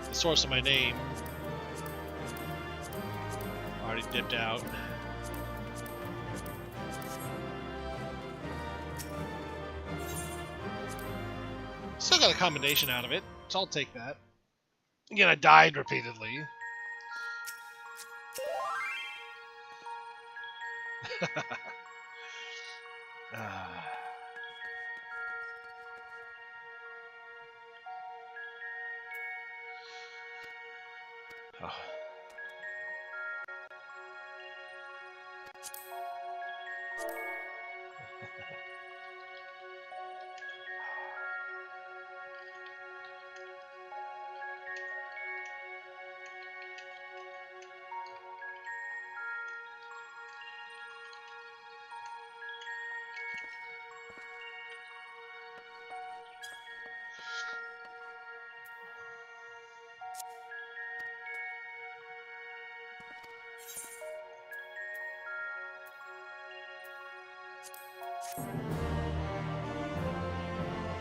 the source of my name already dipped out. Still got a commendation out of it, so I'll take that. Again, I died repeatedly. Oh.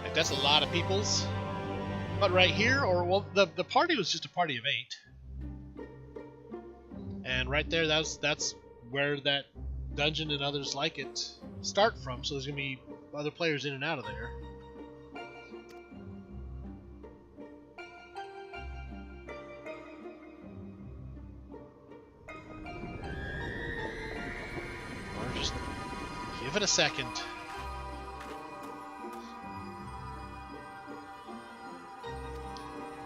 Like, that's a lot of peoples. But right here, or well, the party was just a party of 8. And right there, that's where that dungeon and others like it start from. So there's gonna be other players in and out of there. Or just give it a second.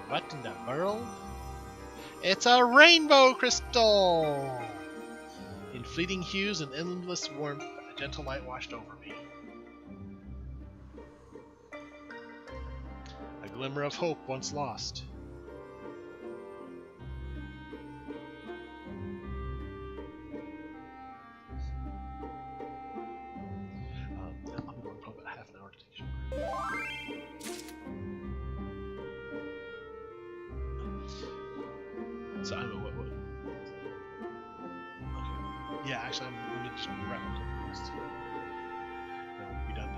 What in the world? It's a rainbow crystal! In fleeting hues and endless warmth, a gentle light washed over me. A glimmer of hope once lost. I'll be going for about half an hour to take a shower. So I don't know what. Okay. Yeah, actually, I'm going to just wrap up the quest. Then we'll be done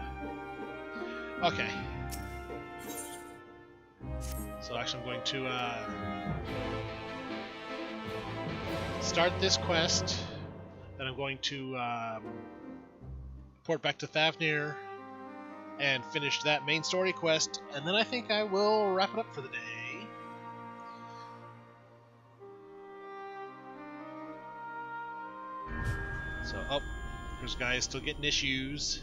now. Okay. So actually, I'm going to start this quest. Then I'm going to port back to Thavnir and finish that main story quest. And then I think I will wrap it up for the day. So, oh, this guy is still getting issues.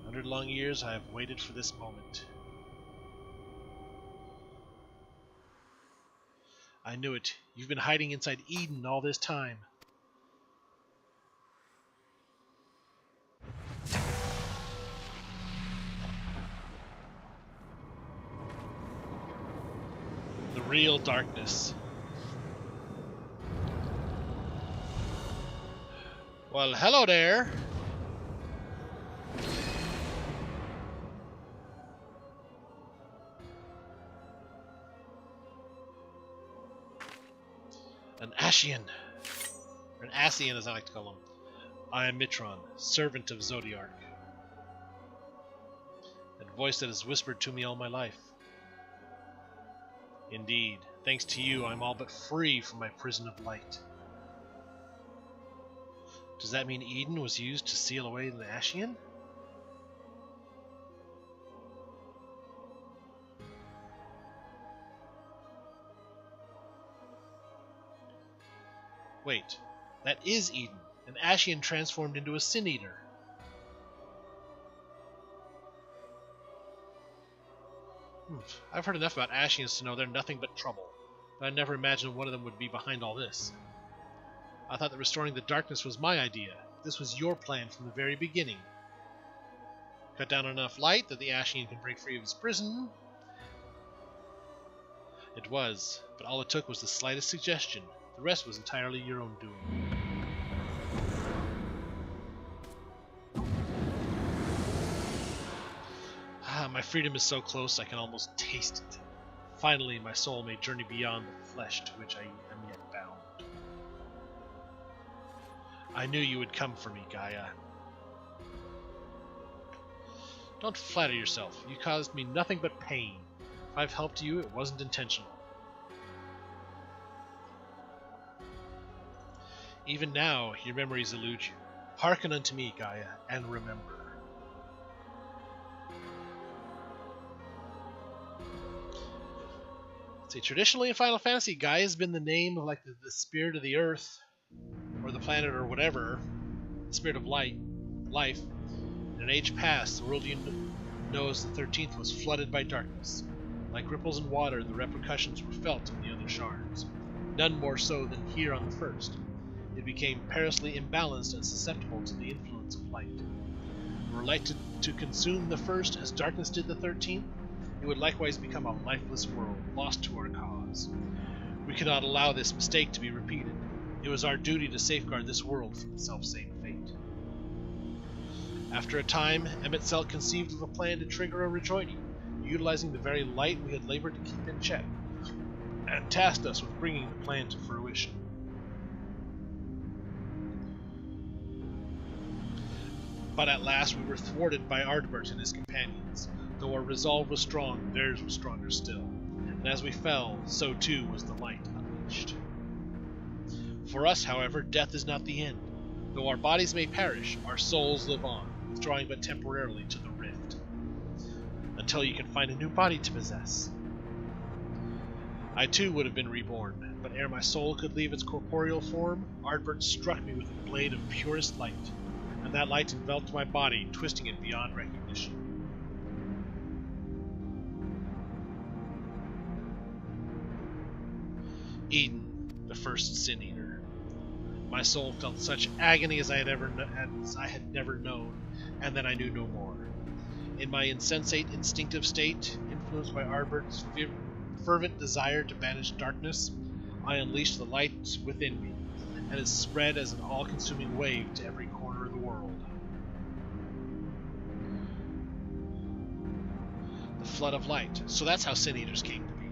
100 long years I have waited for this moment. I knew it. You've been hiding inside Eden all this time. The real darkness. Well, hello there. An Ascian. Or an Ascian, as I like to call him. I am Mitron, servant of Zodiark. That voice that has whispered to me all my life. Indeed, thanks to you, I'm all but free from my prison of light. Does that mean Eden was used to seal away the Ascian? Wait, that is Eden, an Ascian transformed into a Sin Eater. I've heard enough about Ascians to know they're nothing but trouble, but I never imagined one of them would be behind all this. I thought that restoring the darkness was my idea. This was your plan from the very beginning. Cut down enough light that the Ascian can break free of his prison. It was, but all it took was the slightest suggestion. The rest was entirely your own doing. My freedom is so close I can almost taste it. Finally, my soul may journey beyond the flesh to which I am yet bound. I knew you would come for me, Gaia. Don't flatter yourself. You caused me nothing but pain. If I've helped you, it wasn't intentional. Even now, your memories elude you. Hearken unto me, Gaia, and remember. See, traditionally in Final Fantasy, Gaia has been the name of like the spirit of the earth, or the planet, or whatever, the spirit of life. In an age past, the world you know as the 13th was flooded by darkness. Like ripples in water, the repercussions were felt in the other shards. None more so than here on the first. It became perilously imbalanced and susceptible to the influence of light. Were light to consume the first as darkness did the 13th, it would likewise become a lifeless world, lost to our cause. We cannot allow this mistake to be repeated. It was our duty to safeguard this world from the selfsame fate. After a time, Emet-Selch conceived of a plan to trigger a rejoining, utilizing the very light we had labored to keep in check, and tasked us with bringing the plan to fruition. But at last we were thwarted by Ardbert and his companions. Though our resolve was strong, theirs was stronger still. And as we fell, so too was the light unleashed. For us, however, death is not the end. Though our bodies may perish, our souls live on, withdrawing but temporarily to the rift. Until you can find a new body to possess. I too would have been reborn, but ere my soul could leave its corporeal form, Ardbert struck me with a blade of purest light, and that light enveloped my body, twisting it beyond recognition. Eden, the first Sin Eater. My soul felt such agony as I had never known, and then I knew no more. In my insensate, instinctive state, influenced by Ardbert's fervent desire to banish darkness, I unleashed the light within me, and it spread as an all-consuming wave to every corner of the world. The flood of light. So that's how Sin Eaters came to be.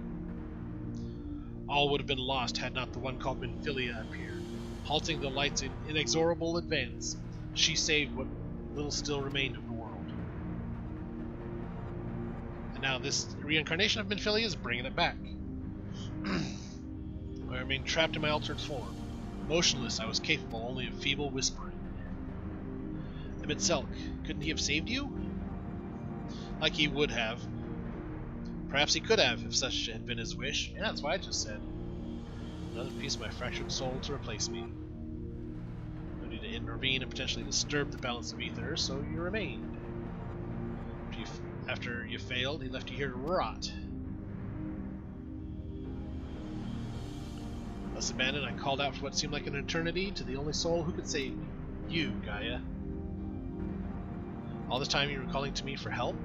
All would have been lost had not the one called Minfilia appeared. Halting the light's inexorable advance, she saved what little still remained of the world. And now this reincarnation of Minfilia is bringing it back. I remained trapped in my altered form. Motionless, I was capable only of feeble whispering. Emet-Selch, couldn't he have saved you? Like he would have. Perhaps he could have, if such had been his wish. Yeah, that's what I just said. Another piece of my fractured soul to replace me. No need to intervene and potentially disturb the balance of ether, so you remained. After you failed, he left you here to rot. Thus abandoned, I called out for what seemed like an eternity to the only soul who could save me. You, Gaia. All this time you were calling to me for help?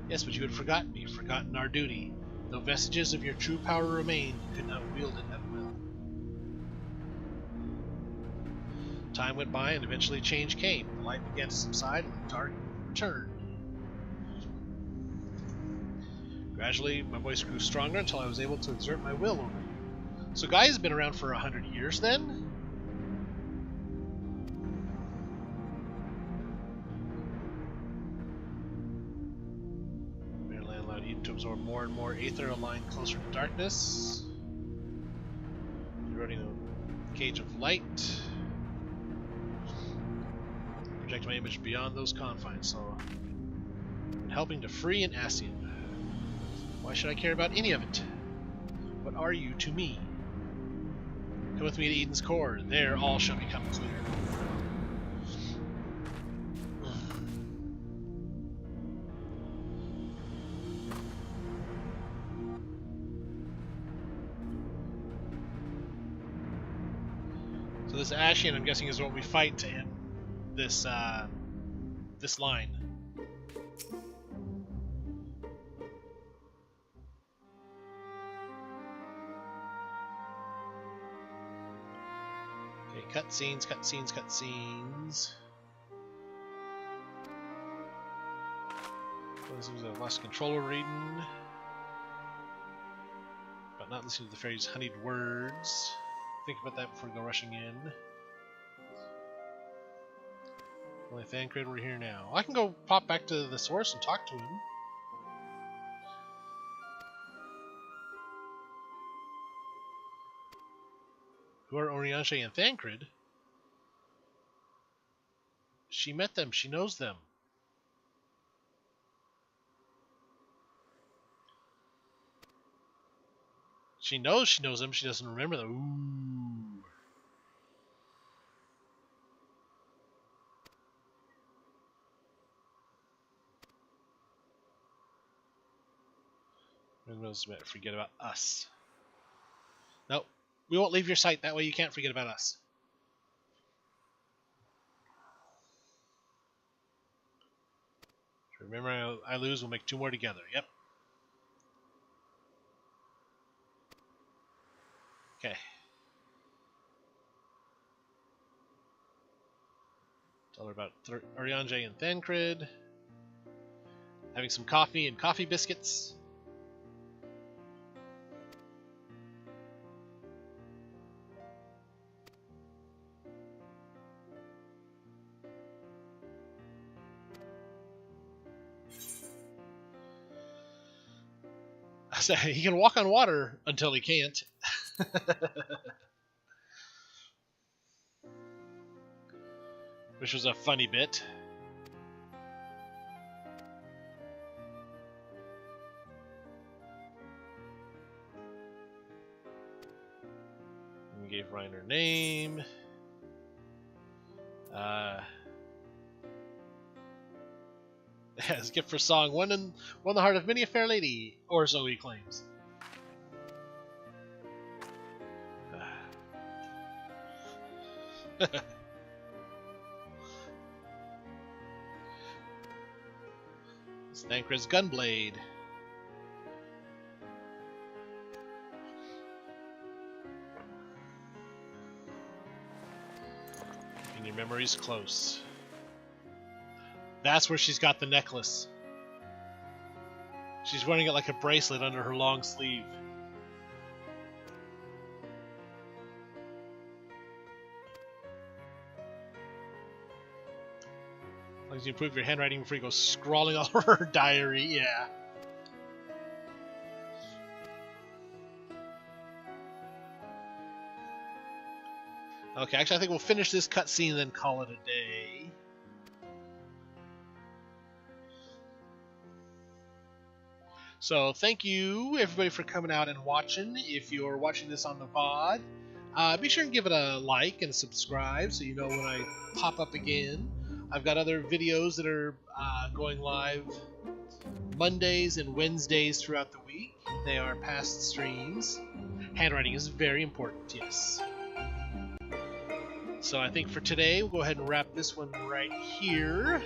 Yes, but you had forgotten me, forgotten our duty. Though vestiges of your true power remained, you could not wield it at will. Time went by and eventually change came. The light began to subside and the dark returned. Gradually, my voice grew stronger until I was able to exert my will over you. So Gaia's been around for 100 years then? Merely allowed Eden to absorb more and more aether aligned closer to darkness. Eroding a cage of light. Project my image beyond those confines, so I'm helping to free an Ascian. Why should I care about any of it? What are you to me? Come with me to Eden's core. There all shall become clear. So this Ascian, I'm guessing, is what we fight to end this this line. Cutscenes, cutscenes, cutscenes. This was a lost controller reading. But not listening to the fairy's honeyed words. Think about that before we go rushing in. Only Thancred, we're here now. I can go pop back to the source and talk to him. Who are Oriange and Thancred? She met them. She knows them. She knows them. She doesn't remember them. Ooh. Forget about us. Nope. We won't leave your sight. That way you can't forget about us. Remember, I lose, we'll make 2 more together. Yep. Okay. Tell her about Oriange and Thancred. Having some coffee and coffee biscuits. He can walk on water until he can't. Which was a funny bit. We gave Ryan her name. As gift for song, won the heart of many a fair lady, or so he claims. It's Thancred's Gunblade. Keeping your memories close. That's where she's got the necklace. She's wearing it like a bracelet under her long sleeve. As long as you improve your handwriting before you go scrawling all over her diary, yeah. Okay, actually I think we'll finish this cutscene and then call it a day. So thank you everybody for coming out and watching. If you're watching this on the VOD, be sure and give it a like and subscribe so you know when I pop up again. I've got other videos that are going live Mondays and Wednesdays throughout the week. They are past streams. Handwriting is very important, yes. So I think for today, we'll go ahead and wrap this one right here.